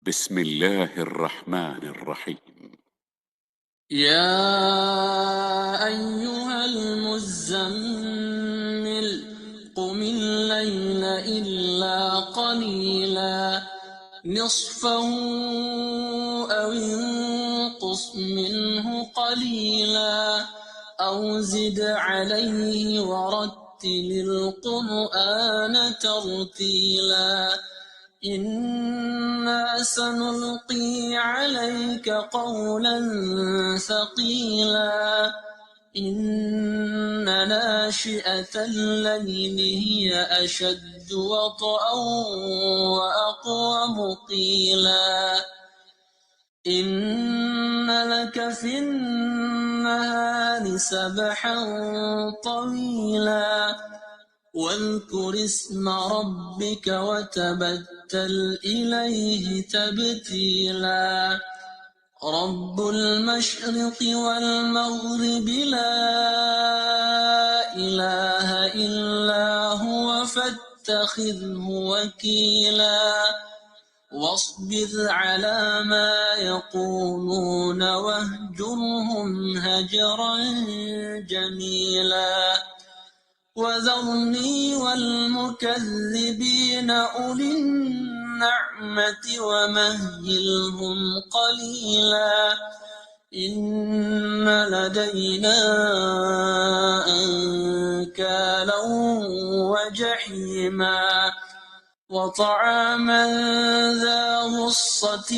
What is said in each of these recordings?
بسم الله الرحمن الرحيم. يا أيها المزمل قم الليل إلا قليلا نصفه أو انقص منه قليلا أو زد عليه ورتل القرآن ترتيلا إنا سنلقي عليك قولا ثقيلا إن ناشئة الليل هي أشد وطئا وأقوم قيلا إن لك في النهار سبحا طويلا واذكر اسم ربك وتبتل إليه تبتيلا رب المشرق والمغرب لا إله إلا هو فاتخذه وكيلا واصبر على ما يقولون واهجرهم هجرا جميلا وذرني والمكذبين أولي النعمة ومهلهم قليلا إن لدينا أنكالا وجحيما وطعاما ذا غصة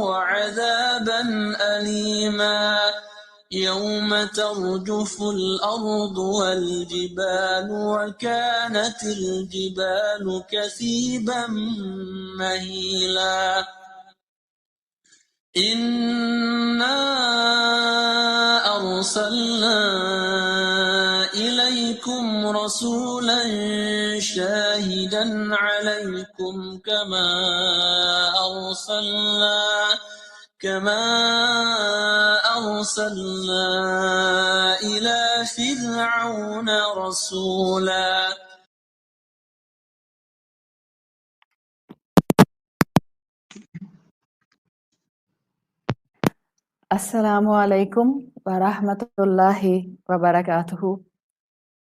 وعذابا أليما يوم ترجف الأرض والجبال وكانت الجبال كثيبا مهيلا إنا أرسلنا إليكم رسولا شاهدا عليكم كما أرسلنا إلى فرعون رسولا السلام علیکم ورحمۃ اللہ وبرکاتہ۔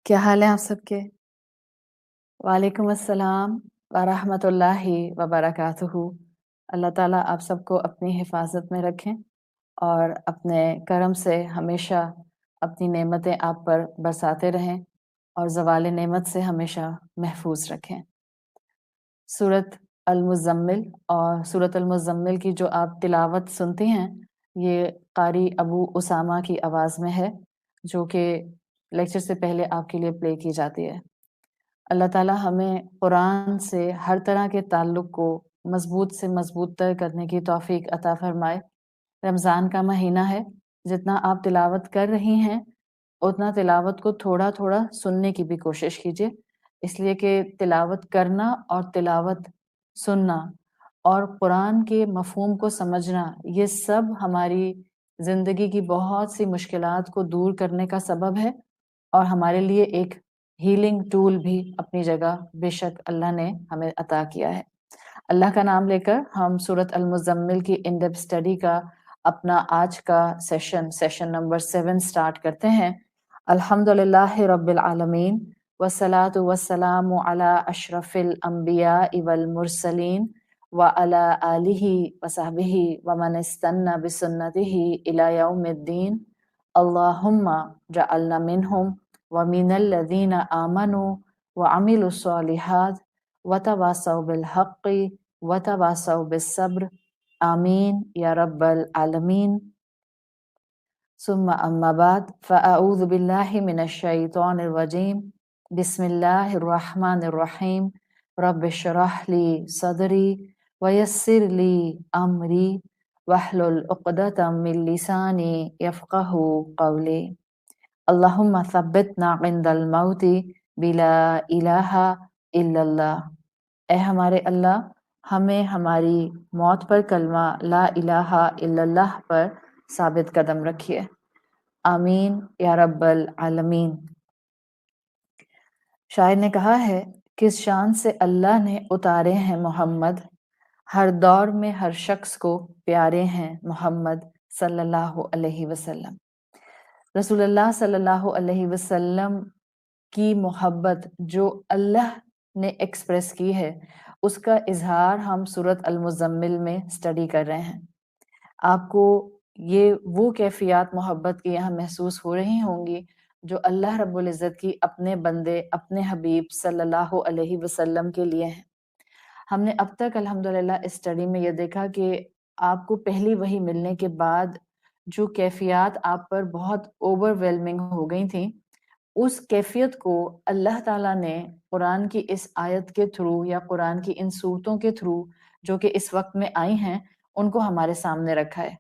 کیا حال ہے آپ سب کے؟ وعلیکم السلام ورحمۃ اللہ وبرکاتہ۔ اللہ تعالیٰ آپ سب کو اپنی حفاظت میں رکھیں اور اپنے کرم سے ہمیشہ اپنی نعمتیں آپ پر برساتے رہیں اور زوال نعمت سے ہمیشہ محفوظ رکھیں۔ سورۃ المزمل اور سورۃ المزمل کی جو آپ تلاوت سنتی ہیں یہ قاری ابو اسامہ کی آواز میں ہے، جو کہ لیکچر سے پہلے آپ کے لیے پلے کی جاتی ہے۔ اللہ تعالیٰ ہمیں قرآن سے ہر طرح کے تعلق کو مضبوط سے مضبوط تر کرنے کی توفیق عطا فرمائے۔ رمضان کا مہینہ ہے، جتنا آپ تلاوت کر رہی ہیں اتنا تلاوت کو تھوڑا تھوڑا سننے کی بھی کوشش کیجیے، اس لیے کہ تلاوت کرنا اور تلاوت سننا اور قرآن کے مفہوم کو سمجھنا یہ سب ہماری زندگی کی بہت سی مشکلات کو دور کرنے کا سبب ہے اور ہمارے لیے ایک ہیلنگ ٹول بھی اپنی جگہ بے شک اللہ نے ہمیں عطا کیا ہے۔ اللہ کا نام لے کر ہم سورۃ المزمل کی ان ڈیپتھ اسٹڈی کا اپنا آج کا سیشن نمبر 7 سٹارٹ کرتے ہیں۔ الحمدللہ رب العالمین والصلاة والسلام علی اشرف الانبیاء والمرسلین وعلی آلہ وصحبہ ومن استنى بسنتہ الی یوم الدین۔ اللہم جعلنا منہم ومن الذین آمنوا وعملوا الصالحات وتواصوا بالحق وتواصوا بالصبر آمین یا رب العالمین۔ ثم اما بعد فاعوذ باللہ من الشیطان الرجیم بسم اللہ الرحمن الرحیم رب اشرح لی صدری ویسر لی امری واحلل عقدۃ من لسانی یفقہوا قولی۔ اللہم ثبتنا عند الموت بلا الہ الا اللہ۔ اے ہمارے اللہ ہمیں ہماری موت پر کلمہ لا الہ الا اللہ پر ثابت قدم رکھیے، آمین یا رب العالمین۔ شاعر نے کہا ہے کس شان سے اللہ نے اتارے ہیں محمد، ہر دور میں ہر شخص کو پیارے ہیں محمد صلی اللہ علیہ وسلم۔ رسول اللہ صلی اللہ علیہ وسلم کی محبت جو اللہ نے ایکسپریس کی ہے اس کا اظہار ہم سورۃ المزمل میں اسٹڈی کر رہے ہیں۔ آپ کو یہ وہ کیفیات محبت کی یہاں محسوس ہو رہی ہوں گی جو اللہ رب العزت کی اپنے بندے اپنے حبیب صلی اللہ علیہ وسلم کے لیے ہیں۔ ہم نے اب تک الحمدللہ اس اسٹڈی میں یہ دیکھا کہ آپ کو پہلی وحی ملنے کے بعد جو کیفیات آپ پر بہت اوور ویلمنگ ہو گئی تھیں، اس کیفیت کو اللہ تعالیٰ نے قرآن کی اس آیت کے تھرو یا قرآن کی ان صورتوں کے تھرو جو کہ اس وقت میں آئی ہیں ان کو ہمارے سامنے رکھا ہے۔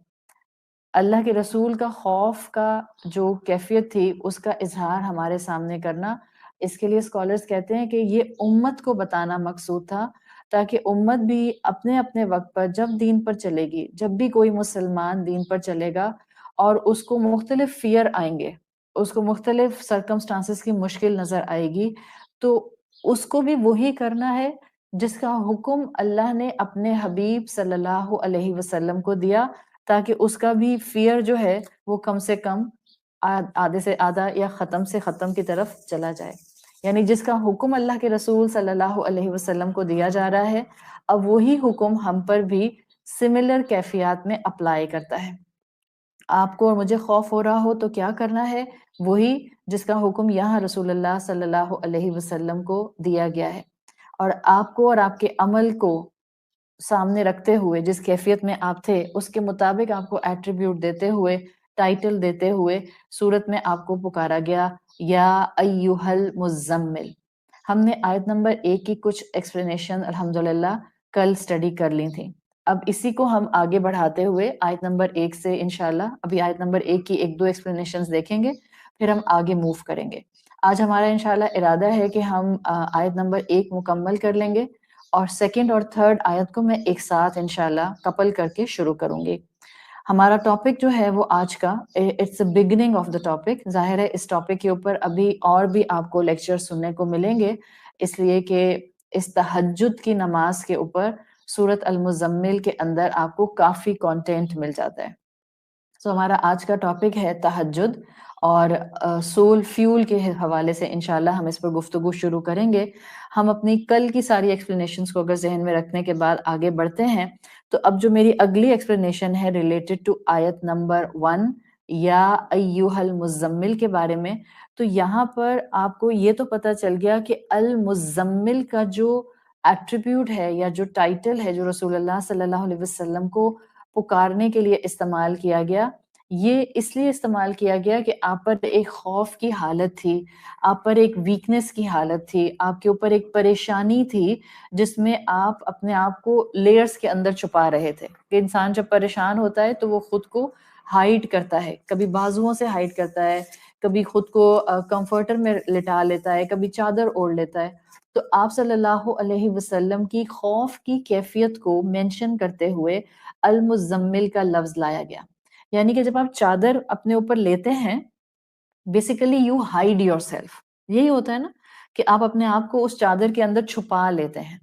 اللہ کے رسول کا خوف کا جو کیفیت تھی اس کا اظہار ہمارے سامنے کرنا، اس کے لیے اسکالرز کہتے ہیں کہ یہ امت کو بتانا مقصود تھا تاکہ امت بھی اپنے اپنے وقت پر جب دین پر چلے گی، جب بھی کوئی مسلمان دین پر چلے گا اور اس کو مختلف فیئر آئیں گے، اس کو مختلف سرکمسٹانسز کی مشکل نظر آئے گی، تو اس کو بھی وہی کرنا ہے جس کا حکم اللہ نے اپنے حبیب صلی اللہ علیہ وسلم کو دیا، تاکہ اس کا بھی فیئر جو ہے وہ کم سے کم آدھے سے آدھا یا ختم سے ختم کی طرف چلا جائے۔ یعنی جس کا حکم اللہ کے رسول صلی اللہ علیہ وسلم کو دیا جا رہا ہے، اب وہی حکم ہم پر بھی سملر کیفیات میں اپلائی کرتا ہے۔ آپ کو اور مجھے خوف ہو رہا ہو تو کیا کرنا ہے؟ وہی جس کا حکم یہاں رسول اللہ صلی اللہ علیہ وسلم کو دیا گیا ہے، اور آپ کو اور آپ کے عمل کو سامنے رکھتے ہوئے جس کیفیت میں آپ تھے اس کے مطابق آپ کو ایٹریبیوٹ دیتے ہوئے، ٹائٹل دیتے ہوئے سورت میں آپ کو پکارا گیا یا ایھا المزمل۔ ہم نے آیت نمبر 1 کی کچھ ایکسپلینیشن الحمدللہ کل اسٹڈی کر لی تھی۔ اب اسی کو ہم آگے بڑھاتے ہوئے آیت نمبر 1 سے انشاءاللہ ابھی آیت نمبر 1 کی 1-2 ایکسپلینیشنز دیکھیں گے، پھر ہم آگے موو کریں گے۔ آج ہمارا انشاءاللہ ارادہ ہے کہ ہم آیت نمبر 1 مکمل کر لیں گے اور سیکنڈ اور تھرڈ آیت کو میں ایک ساتھ انشاءاللہ کپل کر کے شروع کروں گی۔ ہمارا ٹاپک جو ہے وہ آج کا it's a beginning of the topic. ظاہر ہے اس ٹاپک کے اوپر ابھی اور بھی آپ کو لیکچر سننے کو ملیں گے، اس لیے کہ اس تہجد کی نماز کے اوپر سورۃ المزمل کے اندر آپ کو کافی کانٹینٹ مل جاتا ہے۔ سو ہمارا آج کا ٹاپک ہے تہجد، اور سول فیول کے حوالے سے انشاءاللہ ہم اس پر گفتگو شروع کریں گے۔ ہم اپنی کل کی ساری ایکسپلینیشنز کو اگر ذہن میں رکھنے کے بعد آگے بڑھتے ہیں تو اب جو میری اگلی ایکسپلینیشن ہے ریلیٹڈ ٹو آیت نمبر 1 یا ایھا المزمل کے بارے میں، تو یہاں پر آپ کو یہ تو پتہ چل گیا کہ المزمل کا جو ایٹریبیوٹ ہے یا جو ٹائٹل ہے جو رسول اللہ صلی اللہ علیہ وسلم کو پکارنے کے لیے استعمال کیا گیا، یہ اس لیے استعمال کیا گیا کہ آپ پر ایک خوف کی حالت تھی، آپ پر ایک ویکنس کی حالت تھی، آپ کے اوپر ایک پریشانی تھی جس میں آپ اپنے آپ کو لیئرز کے اندر چھپا رہے تھے۔ کہ انسان جب پریشان ہوتا ہے تو وہ خود کو ہائیڈ کرتا ہے، کبھی بازوؤں سے ہائیڈ کرتا ہے، کبھی خود کو کمفرٹر میں لٹا لیتا ہے، کبھی چادر اوڑھ لیتا ہے۔ تو آپ صلی اللہ علیہ وسلم کی خوف کی کیفیت کو مینشن کرتے ہوئے المزمل کا لفظ لایا گیا۔ یعنی کہ جب آپ چادر اپنے اوپر لیتے ہیں، basically you Hyde your self, یہی ہوتا ہے نا کہ آپ اپنے آپ کو اس چادر کے اندر چھپا لیتے ہیں۔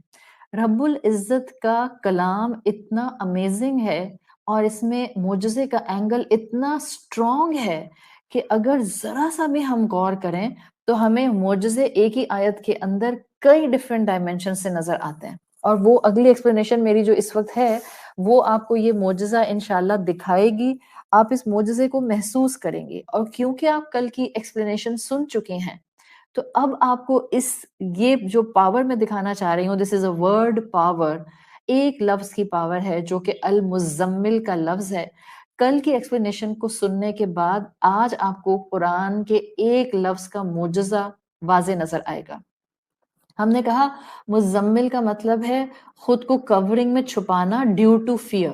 رب العزت کا کلام اتنا امیزنگ ہے اور اس میں معجزے کا اینگل اتنا اسٹرانگ ہے کہ اگر ذرا سا بھی ہم غور کریں تو ہمیں معجزے ایک ہی آیت کے اندر کئی ڈیفرنٹ ڈائمینشن سے نظر آتے ہیں، اور وہ اگلی ایکسپلینیشن میری جو اس وقت ہے وہ آپ کو یہ معجزہ انشاءاللہ دکھائے گی، آپ اس معجزے کو محسوس کریں گے۔ اور کیونکہ آپ کل کی ایکسپلینیشن سن چکے ہیں تو اب آپ کو یہ جو پاور میں دکھانا چاہ رہی ہوں، دس از اے ورڈ پاور، ایک لفظ کی پاور ہے جو کہ المزمل کا لفظ ہے۔ کل کی ایکسپلینیشن کو سننے کے بعد آج آپ کو قرآن کے ایک لفظ کا معجزہ واضح نظر آئے گا۔ ہم نے کہا مزمل کا مطلب ہے خود کو کورنگ میں چھپانا ڈیو ٹو فیئر۔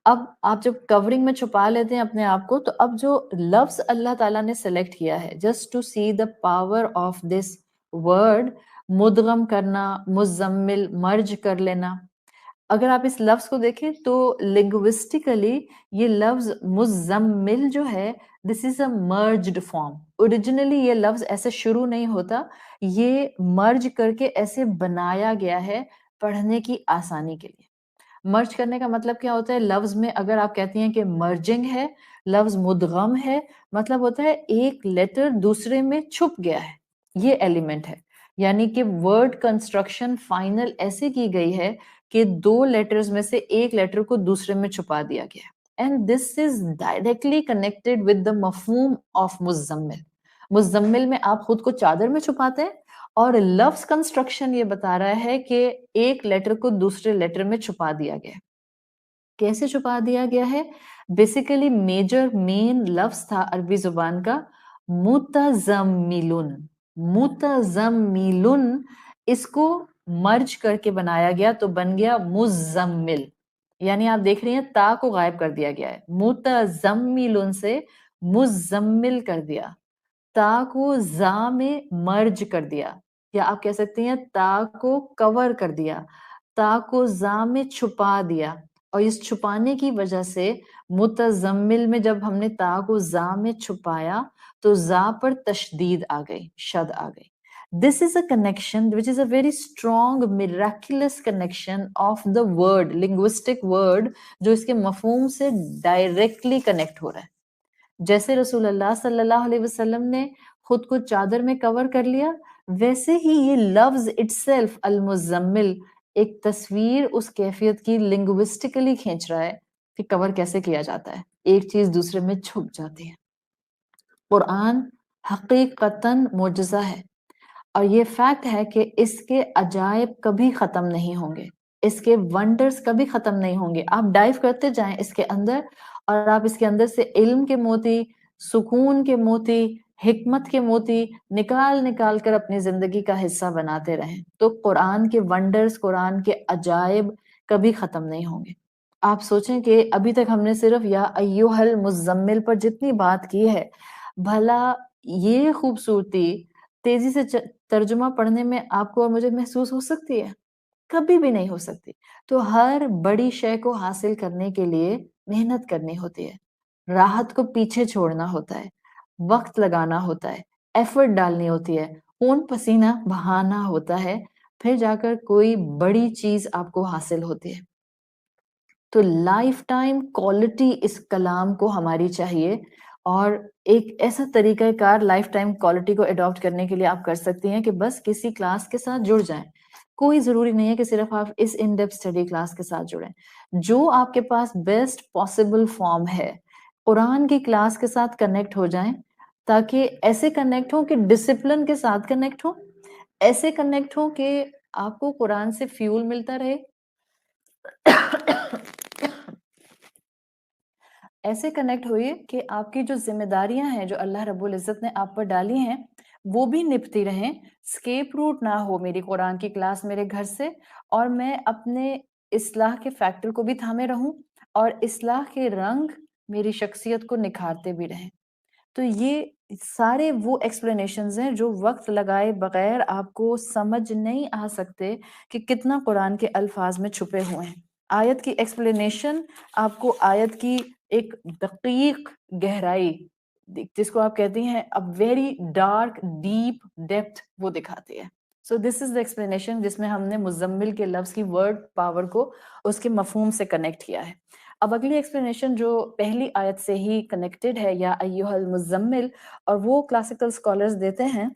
اب آپ جب کورنگ میں چھپا لیتے ہیں اپنے آپ کو، تو اب جو لفظ اللہ تعالیٰ نے سلیکٹ کیا ہے just to see the power of this word, مدغم کرنا، مزمل مرج کر لینا۔ اگر آپ اس لفظ کو دیکھیں تو لنگوسٹیکلی یہ لفظ مزمل جو ہے دس از اے مرجڈ فارم۔ اوریجنلی یہ لفظ ایسے شروع نہیں ہوتا، یہ مرج کر کے ایسے بنایا گیا ہے پڑھنے کی آسانی کے لیے. مرج کرنے کا مطلب کیا ہوتا ہے؟ لفظ میں اگر آپ کہتی ہیں کہ مرجنگ ہے، لفظ مدغم ہے، مطلب ہوتا ہے ایک لیٹر دوسرے میں چھپ گیا ہے، یہ ایلیمنٹ ہے. یعنی کہ ورڈ کنسٹرکشن فائنل ایسے کی گئی ہے کہ 2 لیٹرز میں سے ایک لیٹر کو دوسرے میں چھپا دیا گیا. And this is directly connected with the مفہوم آف مزمل. مزمل میں آپ خود کو چادر میں چھپاتے ہیں، اور لفظ کنسٹرکشن یہ بتا رہا ہے کہ ایک لیٹر کو دوسرے لیٹر میں چھپا دیا گیا. کیسے چھپا دیا گیا ہے؟ بیسیکلی مین لفظ تھا عربی زبان کا متزملن. متزملن اس کو مرج کر کے بنایا گیا تو بن گیا مزمل. یعنی آپ دیکھ رہی ہیں تا کو غائب کر دیا گیا ہے، متزملن سے مزمل کر دیا، تا کو زا میں مرج کر دیا، یا آپ کہہ سکتے ہیں تا کو کور کر دیا، تا کو زا میں چھپا دیا. اور اس چھپانے کی وجہ سے متزمل میں جب ہم نے تا کو زا میں چھپایا تو زا پر تشدید آ گئی، شد آ گئی. This is a connection which is a very strong miraculous connection of the word, linguistic word, جو اس کے مفہوم سے ڈائریکٹلی کنیکٹ ہو رہا ہے. جیسے رسول اللہ صلی اللہ علیہ وسلم نے خود کو چادر میں کور کر لیا، ویسے ہی یہ لفظ itself المزمل ایک تصویر اس کیفیت کی لنگوسٹکلی کھینچ رہا ہے کہ کور کیسے کیا جاتا ہے، ایک چیز دوسرے میں چھپ جاتی ہے. قرآن حقیقتاً معجزہ ہے، اور یہ فیکٹ ہے کہ اس کے عجائب کبھی ختم نہیں ہوں گے، اس کے ونڈرز کبھی ختم نہیں ہوں گے. آپ ڈائیو کرتے جائیں اس کے اندر، اور آپ اس کے اندر سے علم کے موتی، سکون کے موتی، حکمت کے موتی نکال کر اپنی زندگی کا حصہ بناتے رہیں تو قرآن کے ونڈرز، قرآن کے عجائب کبھی ختم نہیں ہوں گے. آپ سوچیں کہ ابھی تک ہم نے صرف یا ایھا المزمل پر جتنی بات کی ہے، بھلا یہ خوبصورتی تیزی سے ترجمہ پڑھنے میں آپ کو اور مجھے محسوس ہو سکتی ہے؟ کبھی بھی نہیں ہو سکتی. تو ہر بڑی شے کو حاصل کرنے کے لیے محنت کرنی ہوتی ہے، راحت کو پیچھے چھوڑنا ہوتا ہے، وقت لگانا ہوتا ہے، ایفرٹ ڈالنی ہوتی ہے، خون پسینہ بہانا ہوتا ہے، پھر جا کر کوئی بڑی چیز آپ کو حاصل ہوتی ہے. تو لائف ٹائم کوالٹی اس کلام کو ہماری چاہیے، اور ایک ایسا طریقہ کار لائف ٹائم کوالٹی کو اڈاپٹ کرنے کے لیے آپ کر سکتی ہیں کہ بس کسی کلاس کے ساتھ جڑ جائیں. کوئی ضروری نہیں ہے کہ صرف آپ اس ان ڈیپتھ اسٹڈی کلاس کے ساتھ جڑیں. جو آپ کے پاس بیسٹ پاسبل فارم ہے، قرآن کی کلاس کے ساتھ کنیکٹ ہو جائیں، تاکہ ایسے کنیکٹ ہوں کہ ڈسپلن کے ساتھ کنیکٹ ہوں، ایسے کنیکٹ ہوں کہ آپ کو قرآن سے فیول ملتا رہے، ایسے کنیکٹ ہوئے کہ آپ کی جو ذمہ داریاں ہیں جو اللہ رب العزت نے آپ پر ڈالی ہیں وہ بھی نپتی رہیں. اسکیپ روٹ نہ ہو میری قرآن کی کلاس میرے گھر سے، اور میں اپنے اصلاح کے فیکٹر کو بھی تھامے رہوں، اور اصلاح کے رنگ میری شخصیت کو نکھارتے بھی رہیں. تو یہ سارے وہ ایکسپلینیشنز ہیں جو وقت لگائے بغیر آپ کو سمجھ نہیں آ سکتے کہ کتنا قرآن کے الفاظ میں چھپے ہوئے ہیں. آیت کی ایکسپلینیشن آپ کو آیت کی ایک دقیق گہرائی، جس کو آپ کہتی ہیں ویری ڈارک ڈیپ ڈیپتھ، وہ دکھاتی ہے. سو دس از دا ایکسپلینیشن جس میں ہم نے مزمل کے لفظ کی ورڈ پاور کو اس کے مفہوم سے کنیکٹ کیا ہے. اب اگلی ایکسپلینیشن جو پہلی آیت سے ہی کنیکٹڈ ہے، یا ایھا المزمل، اور وہ کلاسیکل اسکالرز دیتے ہیں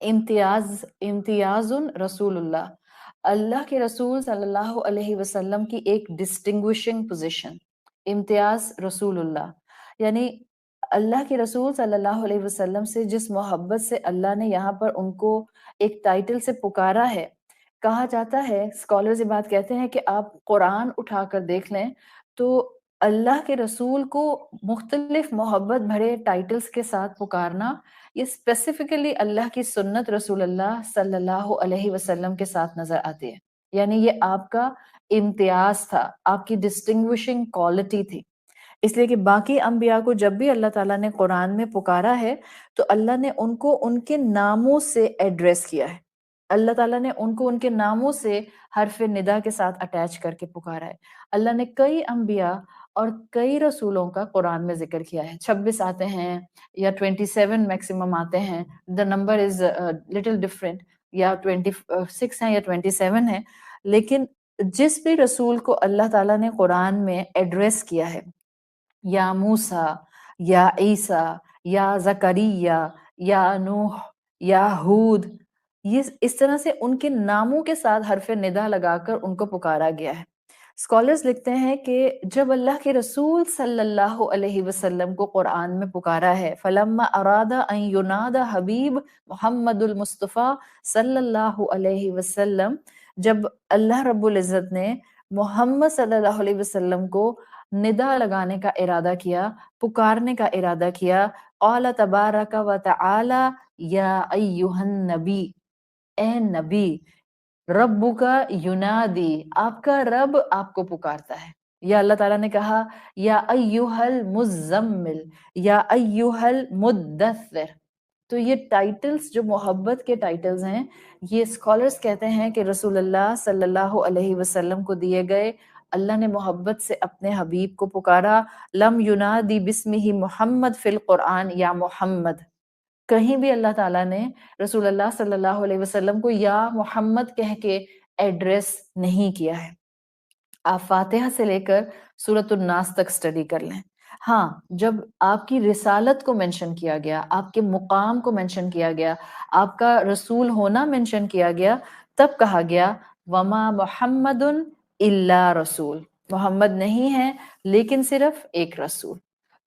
امتیاز رسول اللہ، اللہ کے رسول صلی اللہ علیہ وسلم کی ایک ڈسٹنگوشنگ پوزیشن. امتیاز رسول اللہ یعنی اللہ کے رسول صلی اللہ علیہ وسلم سے جس محبت سے اللہ نے یہاں پر ان کو ایک ٹائٹل سے پکارا ہے. کہا جاتا ہے، اسکالرز یہ بات کہتے ہیں کہ آپ قرآن اٹھا کر دیکھ لیں تو اللہ کے رسول کو مختلف محبت بھرے ٹائٹلز کے ساتھ پکارنا، یہ اسپیسیفکلی اللہ کی سنت رسول اللہ صلی اللہ علیہ وسلم کے ساتھ نظر آتی ہے. یعنی یہ آپ کا امتیاز تھا، آپ کی ڈسٹنگوشنگ کوالٹی تھی. اس لیے کہ باقی انبیاء کو جب بھی اللہ تعالیٰ نے قرآن میں پکارا ہے تو اللہ نے ان کو ان کے ناموں سے ایڈریس کیا ہے. اللہ تعالیٰ نے ان کو ان کے ناموں سے حرف ندا کے ساتھ اٹیچ کر کے پکارا ہے. اللہ نے کئی انبیاء اور کئی رسولوں کا قرآن میں ذکر کیا ہے. 26 آتے ہیں یا 27 میکسیمم آتے ہیں، the number is little different، یا 26 ہیں یا 27 ہیں، لیکن جس بھی رسول کو اللہ تعالیٰ نے قرآن میں ایڈریس کیا ہے، یا موسیٰ، یا عیسیٰ، یا زکریہ، یا نوح، یا ہود، یہ اس طرح سے ان کے ناموں کے ساتھ حرف ندا لگا کر ان کو پکارا گیا ہے۔ اسکالرز لکھتے ہیں کہ جب اللہ کے رسول صلی اللہ علیہ وسلم کو قرآن میں پکارا ہے، فَلَمَّا أَرَادَ أَن يُنَادَ حبیب محمد المصطفیٰ صلی اللہ علیہ وسلم، جب اللہ رب العزت نے محمد صلی اللہ علیہ وسلم کو ندا لگانے کا ارادہ کیا، پکارنے کا ارادہ کیا، قال تبارک و تعالی یا ایہا النبی، اے نبی، ربو کا ینادی، آپ کا رب آپ کو پکارتا ہے۔ یا اللہ تعالیٰ نے کہا یا ایہا المزمل، یا ایہا المدثر۔ تو یہ ٹائٹلز جو محبت کے ٹائٹلز ہیں، یہ اسکالرز کہتے ہیں کہ رسول اللہ صلی اللہ علیہ وسلم کو دیے گئے۔ اللہ نے محبت سے اپنے حبیب کو پکارا، لم ینادی بسمہ محمد فی القرآن یا محمد، کہیں بھی اللہ تعالیٰ نے رسول اللہ صلی اللہ علیہ وسلم کو یا محمد کہہ کے ایڈریس نہیں کیا ہے۔ آپ فاتحہ سے لے کر سورۃ الناس تک سٹڈی کر لیں۔ ہاں، جب آپ کی رسالت کو مینشن کیا گیا، آپ کے مقام کو مینشن کیا گیا، آپ کا رسول ہونا مینشن کیا گیا، تب کہا گیا وما محمد الا رسول، محمد نہیں ہے لیکن صرف ایک رسول۔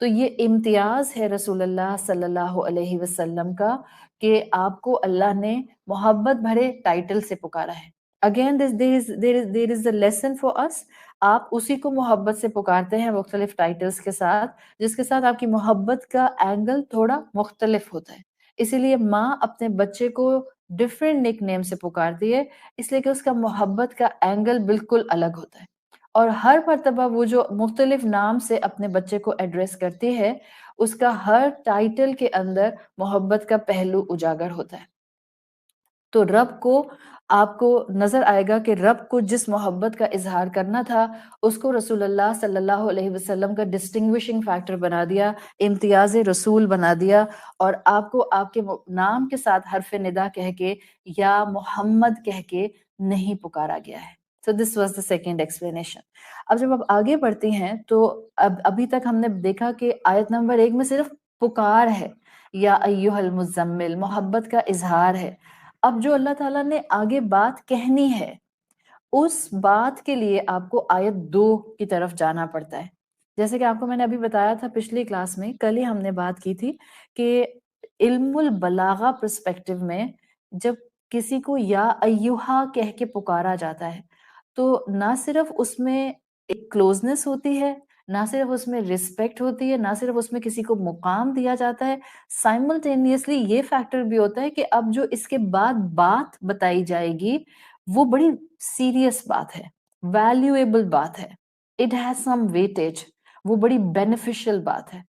تو یہ امتیاز ہے رسول اللہ صلی اللہ علیہ وسلم کا کہ آپ کو اللہ نے محبت بھرے ٹائٹل سے پکارا ہے۔ Again there is a lesson for us، آپ اسی کو محبت سے پکارتے ہیں مختلف ٹائٹلز کے ساتھ، جس کے ساتھ آپ کی محبت کا اینگل تھوڑا مختلف ہوتا ہے۔ اسی لیے ماں اپنے بچے کو ڈفرینٹ نک نیم سے پکارتی ہے، اس لیے کہ اس کا محبت کا اینگل بالکل الگ ہوتا ہے، اور ہر مرتبہ وہ جو مختلف نام سے اپنے بچے کو ایڈریس کرتی ہے، اس کا ہر ٹائٹل کے اندر محبت کا پہلو اجاگر ہوتا ہے۔ تو رب کو آپ کو نظر آئے گا کہ رب کو جس محبت کا اظہار کرنا تھا، اس کو رسول اللہ صلی اللہ علیہ وسلم کا ڈسٹنگوشنگ فیکٹر بنا دیا، امتیاز رسول بنا دیا، اور آپ کو آپ کے نام کے ساتھ حرف ندا کہہ کے یا محمد کہہ کے نہیں پکارا گیا ہے۔ So this was the second explanation۔ اب جب آپ آگے بڑھتی ہیں تو ابھی تک ہم نے دیکھا کہ آیت نمبر 1 میں صرف پکار ہے، یا ایہا المزمل، محبت کا اظہار ہے۔ اب جو اللہ تعالیٰ نے آگے بات کہنی ہے، اس بات کے لیے آپ کو آیت 2 کی طرف جانا پڑتا ہے۔ جیسے کہ آپ کو میں نے ابھی بتایا تھا پچھلی کلاس میں، کل ہی ہم نے بات کی تھی کہ علم البلاغہ پرسپیکٹو میں جب کسی کو یا ایہا کہہ کے پکارا جاتا ہے، تو نہ صرف اس میں ایک کلوزنس ہوتی ہے، نہ صرف اس میں رسپیکٹ ہوتی ہے، نہ صرف اس میں کسی کو مقام دیا جاتا ہے، سائملٹینیسلی یہ فیکٹر بھی ہوتا ہے کہ اب جو اس کے بعد بات بتائی جائے گی وہ بڑی سیریس بات ہے، ویلیویبل بات ہے، اٹ ہیز سم ویٹیج، وہ بڑی بینیفیشل بات ہے۔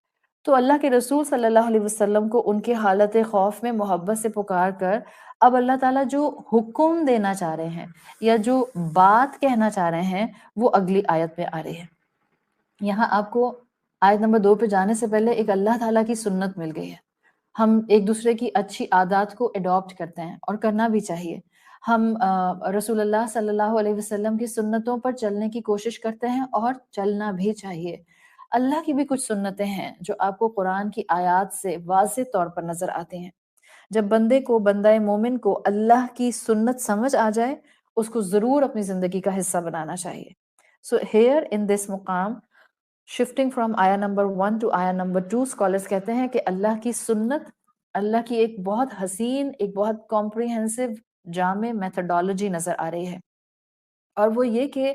تو اللہ کے رسول صلی اللہ علیہ وسلم کو ان کے حالت خوف میں محبت سے پکار کر اب اللہ تعالیٰ جو حکم دینا چاہ رہے ہیں یا جو بات کہنا چاہ رہے ہیں وہ اگلی آیت میں آ رہی ہے۔ یہاں آپ کو آیت نمبر 2 پہ جانے سے پہلے ایک اللہ تعالیٰ کی سنت مل گئی ہے۔ ہم ایک دوسرے کی اچھی عادات کو اڈاپٹ کرتے ہیں اور کرنا بھی چاہیے۔ ہم رسول اللہ صلی اللہ علیہ وسلم کی سنتوں پر چلنے کی کوشش کرتے ہیں اور چلنا بھی چاہیے۔ اللہ کی بھی کچھ سنتیں ہیں جو آپ کو قرآن کی آیات سے واضح طور پر نظر آتی ہیں۔ جب بندے کو، بندہ مومن کو اللہ کی سنت سمجھ آ جائے، اس کو ضرور اپنی زندگی کا حصہ بنانا چاہیے۔ سو ہیئر ان دس مقام، شفٹنگ فرام آیا نمبر 1 ٹو آیا نمبر 2، اسکالرز کہتے ہیں کہ اللہ کی سنت، اللہ کی ایک بہت حسین، ایک بہت کمپریہنسو، جامع میتھڈالوجی نظر آ رہی ہے، اور وہ یہ کہ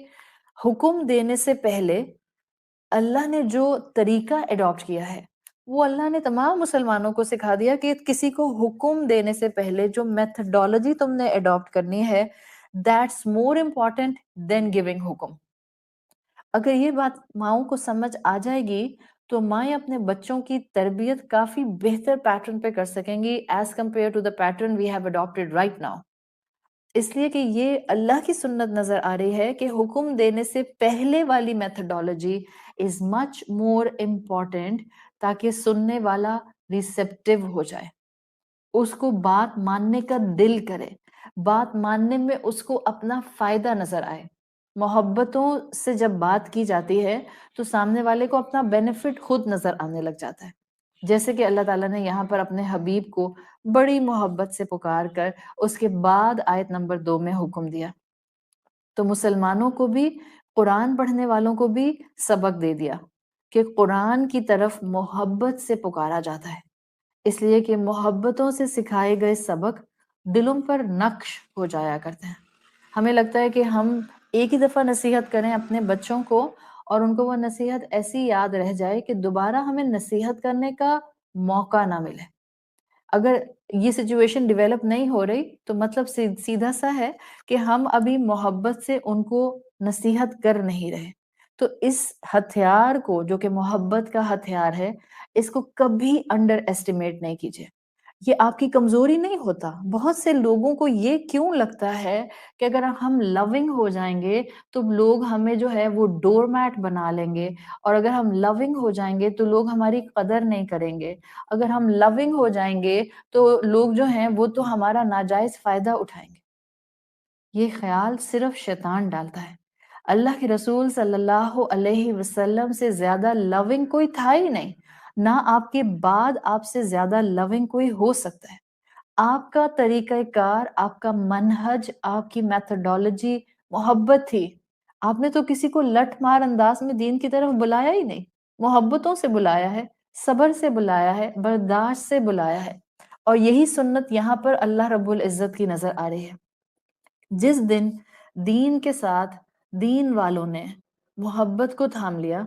حکم دینے سے پہلے اللہ نے جو طریقہ اڈاپٹ کیا ہے وہ اللہ نے تمام مسلمانوں کو سکھا دیا کہ کسی کو حکم دینے سے پہلے جو میتھڈالوجی تم نے اڈاپٹ کرنی ہے، that's more important than giving حکم۔ اگر یہ بات ماؤں کو سمجھ آ جائے گی تو مائیں اپنے بچوں کی تربیت کافی بہتر پیٹرن پہ کر سکیں گی as compared to the pattern we have adopted right now. اس لیے کہ یہ اللہ کی سنت نظر آ رہی ہے کہ حکم دینے سے پہلے والی methodology is much more important, تاکہ سننے والا ریسیپٹیو ہو جائے، اس کو بات ماننے کا دل کرے۔ بات ماننے میں اس کو اپنا فائدہ نظر آئے. محبتوں سے جب بات کی جاتی ہے تو سامنے والے کو اپنا بینیفٹ خود نظر آنے لگ جاتا ہے. جیسے کہ اللہ تعالیٰ نے یہاں پر اپنے حبیب کو بڑی محبت سے پکار کر اس کے بعد آیت نمبر 2 میں حکم دیا. تو مسلمانوں کو بھی، قرآن پڑھنے والوں کو بھی سبق دے دیا کہ قرآن کی طرف محبت سے پکارا جاتا ہے، اس لیے کہ محبتوں سے سکھائے گئے سبق دلوں پر نقش ہو جایا کرتے ہیں. ہمیں لگتا ہے کہ ہم ایک ہی دفعہ نصیحت کریں اپنے بچوں کو اور ان کو وہ نصیحت ایسی یاد رہ جائے کہ دوبارہ ہمیں نصیحت کرنے کا موقع نہ ملے. اگر یہ سچویشن ڈیولپ نہیں ہو رہی تو مطلب سیدھا سا ہے کہ ہم ابھی محبت سے ان کو نصیحت کر نہیں رہے. تو اس ہتھیار کو جو کہ محبت کا ہتھیار ہے، اس کو کبھی انڈر ایسٹیمیٹ نہیں کیجیے. یہ آپ کی کمزوری نہیں ہوتا. بہت سے لوگوں کو یہ کیوں لگتا ہے کہ اگر ہم لونگ ہو جائیں گے تو لوگ ہمیں جو ہے وہ ڈور میٹ بنا لیں گے، اور اگر ہم لونگ ہو جائیں گے تو لوگ ہماری قدر نہیں کریں گے، اگر ہم لونگ ہو جائیں گے تو لوگ جو ہیں وہ تو ہمارا ناجائز فائدہ اٹھائیں گے. یہ خیال صرف شیطان ڈالتا ہے. اللہ کے رسول صلی اللہ علیہ وسلم سے زیادہ لونگ کوئی تھا ہی نہیں، نہ آپ کے بعد آپ سے زیادہ لونگ کوئی ہو سکتا ہے. آپ کا طریقہ کار، آپ کا منہج، آپ کی میتھڈالوجی محبت تھی. آپ نے تو کسی کو لٹ مار انداز میں دین کی طرف بلایا ہی نہیں، محبتوں سے بلایا ہے، صبر سے بلایا ہے، برداشت سے بلایا ہے. اور یہی سنت یہاں پر اللہ رب العزت کی نظر آ رہی ہے. جس دن دین کے ساتھ دین والوں نے محبت کو تھام لیا،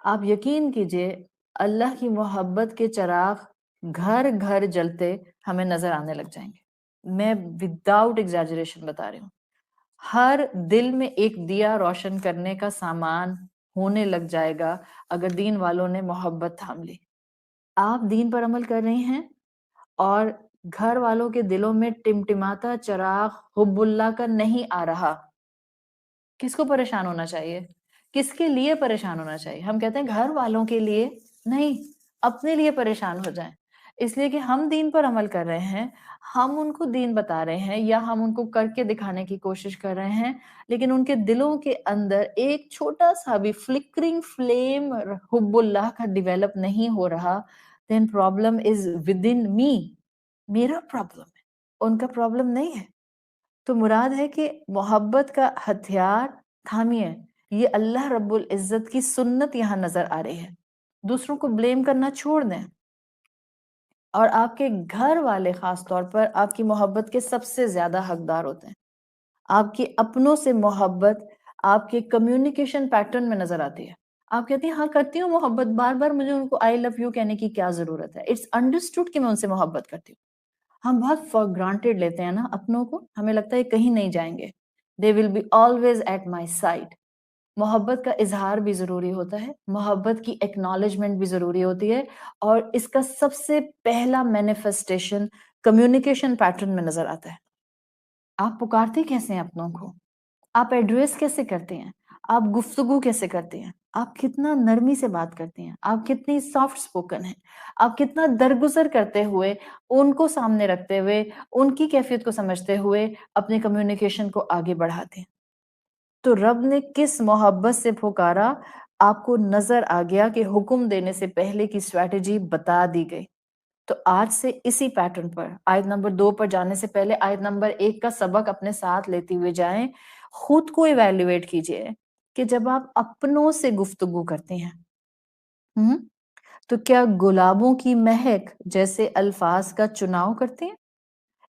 آپ یقین کیجئے اللہ کی محبت کے چراغ گھر گھر جلتے ہمیں نظر آنے لگ جائیں گے. میں وداؤٹ ایگزیجریشن بتا رہی ہوں، ہر دل میں ایک دیا روشن کرنے کا سامان ہونے لگ جائے گا اگر دین والوں نے محبت تھام لی. آپ دین پر عمل کر رہی ہیں اور گھر والوں کے دلوں میں ٹمٹماتا چراغ حب اللہ کا نہیں آ رہا. کس کو پریشان ہونا چاہیے؟ کس کے لیے پریشان ہونا چاہیے؟ ہم کہتے ہیں گھر والوں کے لیے نہیں، اپنے لیے پریشان ہو جائیں. اس لیے کہ ہم دین پر عمل کر رہے ہیں، ہم ان کو دین بتا رہے ہیں یا ہم ان کو کر کے دکھانے کی کوشش کر رہے ہیں، لیکن ان کے دلوں کے اندر ایک چھوٹا سا بھی فلکرنگ فلیم حب اللہ کا ڈیویلپ نہیں ہو رہا. then problem is within me. میرا پرابلم ہے، ان کا پرابلم نہیں ہے. تو مراد ہے کہ محبت کا ہتھیار تھامیے. یہ اللہ رب العزت کی سنت یہاں نظر آ رہی ہے. دوسروں کو بلیم کرنا چھوڑ دیں، اور آپ کے گھر والے خاص طور پر آپ کی محبت کے سب سے زیادہ حقدار ہوتے ہیں. آپ کے اپنوں سے محبت آپ کے کمیونیکیشن پیٹرن میں نظر آتی ہے. آپ کہتے ہیں ہاں کرتی ہوں محبت، بار بار مجھے ان کو آئی لو یو کہنے کی کیا ضرورت ہے؟ اٹس انڈرسٹوڈ کہ میں ان سے محبت کرتی ہوں. ہم بہت فار گرانٹیڈ لیتے ہیں نا اپنوں کو، ہمیں لگتا ہے کہیں نہیں جائیں گے، they will be always at my side. محبت کا اظہار بھی ضروری ہوتا ہے، محبت کی ایکنالجمنٹ بھی ضروری ہوتی ہے، اور اس کا سب سے پہلا مینیفیسٹیشن کمیونیکیشن پیٹرن میں نظر آتا ہے. آپ پکارتے کیسے ہیں اپنوں کو؟ آپ ایڈریس کیسے کرتے ہیں؟ آپ گفتگو کیسے کرتے ہیں؟ آپ کتنا نرمی سے بات کرتے ہیں؟ آپ کتنی سافٹ سپوکن ہیں؟ آپ کتنا درگزر کرتے ہوئے، ان کو سامنے رکھتے ہوئے، ان کی کیفیت کو سمجھتے ہوئے اپنے کمیونیکیشن کو آگے بڑھاتے ہیں؟ تو رب نے کس محبت سے پکارا، آپ کو نظر آ گیا کہ حکم دینے سے پہلے کی اسٹریٹجی بتا دی گئی. تو آج سے اسی پیٹرن پر آیت نمبر 2 پر جانے سے پہلے آیت نمبر 1 کا سبق اپنے ساتھ لیتے ہوئے جائیں. خود کو ایویلیویٹ کیجئے کہ جب آپ اپنوں سے گفتگو کرتے ہیں تو کیا گلابوں کی مہک جیسے الفاظ کا چناؤ کرتے ہیں،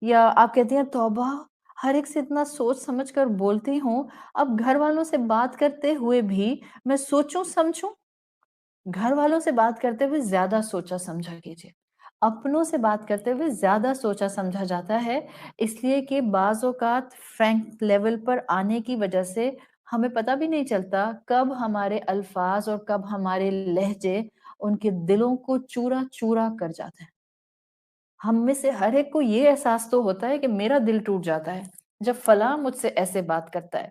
یا آپ کہتے ہیں توبہ ہر ایک سے اتنا سوچ سمجھ کر بولتی ہوں، اب گھر والوں سے بات کرتے ہوئے بھی میں سوچوں سمجھوں. گھر والوں سے بات کرتے ہوئے زیادہ سوچا سمجھا کیجیے. اپنوں سے بات کرتے ہوئے زیادہ سوچا سمجھا جاتا ہے، اس لیے کہ بعض اوقات فرینک لیول پر آنے کی وجہ سے ہمیں پتہ بھی نہیں چلتا کب ہمارے الفاظ اور کب ہمارے لہجے ان کے دلوں کو چورا چورا کر جاتے ہیں. ہم میں سے ہر ایک کو یہ احساس تو ہوتا ہے کہ میرا دل ٹوٹ جاتا ہے جب فلاں مجھ سے ایسے بات کرتا ہے،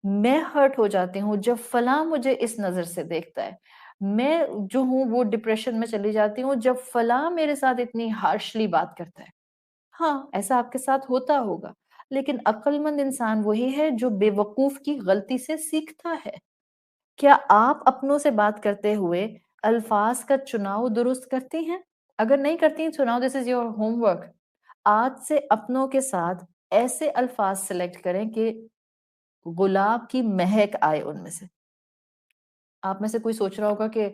میں ہرٹ ہو جاتی ہوں جب فلاں مجھے اس نظر سے دیکھتا ہے، میں جو ہوں وہ ڈپریشن میں چلی جاتی ہوں جب فلاں میرے ساتھ اتنی ہارشلی بات کرتا ہے. ہاں ایسا آپ کے ساتھ ہوتا ہوگا، لیکن عقل مند انسان وہی ہے جو بے وقوف کی غلطی سے سیکھتا ہے۔ کیا آپ اپنوں سے بات کرتے ہوئے الفاظ کا چناؤ درست کرتی ہیں؟ اگر نہیں کرتی ہیں تو now this is your homework۔ آج سے اپنوں کے ساتھ ایسے الفاظ سلیکٹ کریں کہ گلاب کی مہک آئے ان میں سے۔ آپ میں سے کوئی سوچ رہا ہوگا کہ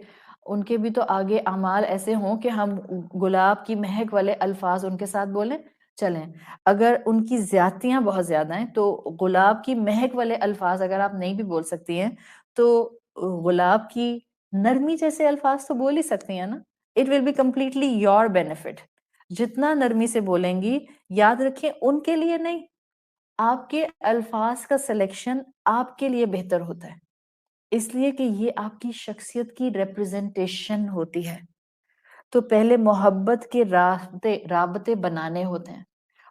ان کے بھی تو آگے اعمال ایسے ہوں کہ ہم گلاب کی مہک والے الفاظ ان کے ساتھ بولیں۔ چلیں، اگر ان کی زیادتیاں بہت زیادہ ہیں تو گلاب کی مہک والے الفاظ اگر آپ نہیں بھی بول سکتی ہیں تو گلاب کی نرمی جیسے الفاظ تو بول ہی سکتی ہیں نا۔ It will be completely your benefit. جتنا نرمی سے بولیں گی، یاد رکھیں ان کے لیے نہیں، آپ کے الفاظ کا سلیکشن آپ کے لیے بہتر ہوتا ہے، اس لیے کہ یہ آپ کی شخصیت کی ریپرزنٹیشن ہوتی ہے۔ تو پہلے محبت کے رابطے بنانے ہوتے ہیں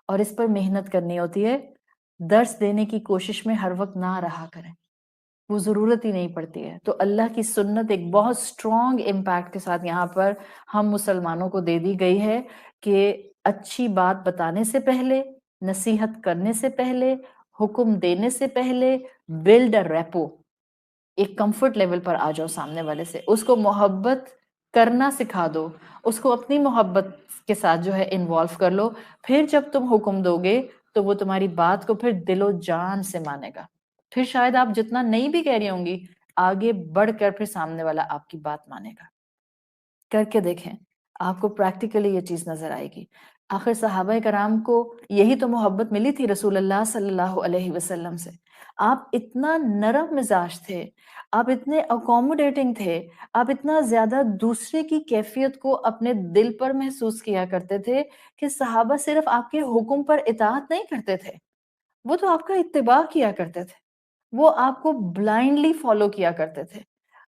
اور اس پر محنت کرنی ہوتی ہے۔ درس دینے کی کوشش میں ہر وقت نہ رہا کریں، وہ ضرورت ہی نہیں پڑتی ہے۔ تو اللہ کی سنت ایک بہت اسٹرانگ امپیکٹ کے ساتھ یہاں پر ہم مسلمانوں کو دے دی گئی ہے کہ اچھی بات بتانے سے پہلے، نصیحت کرنے سے پہلے، حکم دینے سے پہلے بلڈ اے ریپو، ایک کمفرٹ لیول پر آ جاؤ سامنے والے سے، اس کو محبت کرنا سکھا دو، اس کو اپنی محبت کے ساتھ جو ہے انوالو کر لو۔ پھر جب تم حکم دو گے تو وہ تمہاری بات کو پھر دل و جان سے مانے گا۔ پھر شاید آپ جتنا نہیں بھی کہہ رہی ہوں گی، آگے بڑھ کر پھر سامنے والا آپ کی بات مانے گا۔ کر کے دیکھیں، آپ کو پریکٹیکلی یہ چیز نظر آئے گی۔ آخر صحابہ کرام کو یہی تو محبت ملی تھی رسول اللہ صلی اللہ علیہ وسلم سے۔ آپ اتنا نرم مزاج تھے، آپ اتنے اکوموڈیٹنگ تھے، آپ اتنا زیادہ دوسرے کی کیفیت کو اپنے دل پر محسوس کیا کرتے تھے کہ صحابہ صرف آپ کے حکم پر اطاعت نہیں کرتے تھے، وہ تو آپ کا اتباع کیا کرتے تھے، وہ آپ کو بلائنڈلی فالو کیا کرتے تھے،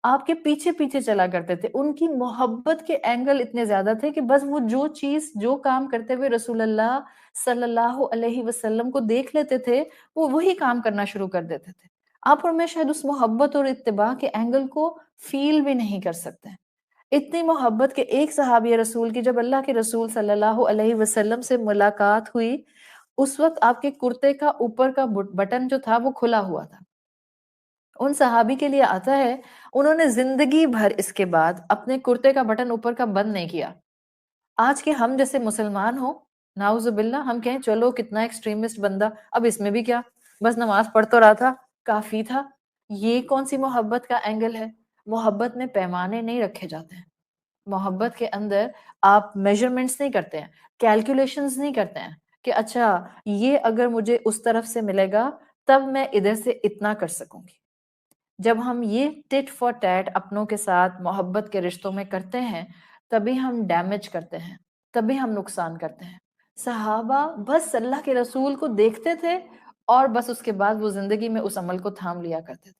آپ کے پیچھے پیچھے چلا کرتے تھے۔ ان کی محبت کے اینگل اتنے زیادہ تھے کہ بس وہ جو چیز، جو کام کرتے ہوئے رسول اللہ صلی اللہ علیہ وسلم کو دیکھ لیتے تھے، وہ وہی کام کرنا شروع کر دیتے تھے۔ آپ اور میں شاید اس محبت اور اتباع کے اینگل کو فیل بھی نہیں کر سکتے۔ اتنی محبت کہ ایک صحابی رسول کی جب اللہ کے رسول صلی اللہ علیہ وسلم سے ملاقات ہوئی، اس وقت آپ کے کرتے کا اوپر کا بٹن جو تھا وہ کھلا ہوا تھا۔ ان صحابی کے لیے آتا ہے، انہوں نے زندگی بھر اس کے بعد اپنے کرتے کا بٹن اوپر کا بند نہیں کیا۔ آج کے ہم جیسے مسلمان ہوں، نعوذ باللہ، ہم کہیں چلو کتنا ایکسٹریمسٹ بندہ، اب اس میں بھی کیا، بس نماز پڑھ تو رہا تھا، کافی تھا۔ یہ کون سی محبت کا اینگل ہے؟ محبت میں پیمانے نہیں رکھے جاتے ہیں۔ محبت کے اندر آپ میجرمنٹس نہیں کرتے ہیں، کیلکولیشنز نہیں کرتے ہیں کہ اچھا یہ اگر مجھے اس طرف سے ملے گا تب میں ادھر سے اتنا کر سکوں گی۔ جب ہم یہ ٹٹ فار ٹیٹ اپنوں کے ساتھ محبت کے رشتوں میں کرتے ہیں، تبھی ہم ڈیمیج کرتے ہیں، تبھی ہم نقصان کرتے ہیں۔ صحابہ بس اللہ کے رسول کو دیکھتے تھے اور بس اس کے بعد وہ زندگی میں اس عمل کو تھام لیا کرتے تھے،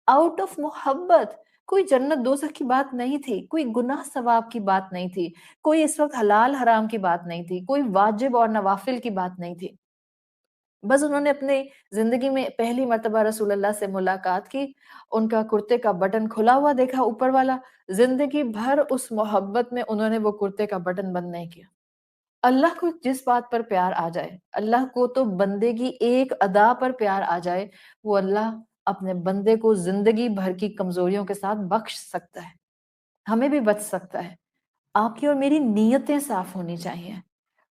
آؤٹ آف محبت۔ کوئی جنت دوزخ کی بات نہیں تھی، کوئی گناہ ثواب کی بات نہیں تھی، کوئی اس وقت حلال حرام کی بات نہیں تھی، کوئی واجب اور نوافل کی بات نہیں تھی۔ بس انہوں نے اپنی زندگی میں پہلی مرتبہ رسول اللہ سے ملاقات کی، ان کا کرتے کا بٹن کھلا ہوا دیکھا اوپر والا، زندگی بھر اس محبت میں انہوں نے وہ کرتے کا بٹن بند نہیں کیا۔ اللہ کو جس بات پر پیار آ جائے، اللہ کو تو بندے کی ایک ادا پر پیار آ جائے، وہ اللہ اپنے بندے کو زندگی بھر کی کمزوریوں کے ساتھ بخش سکتا ہے، ہمیں بھی بچ سکتا ہے۔ آپ کی اور میری نیتیں صاف ہونی چاہیے،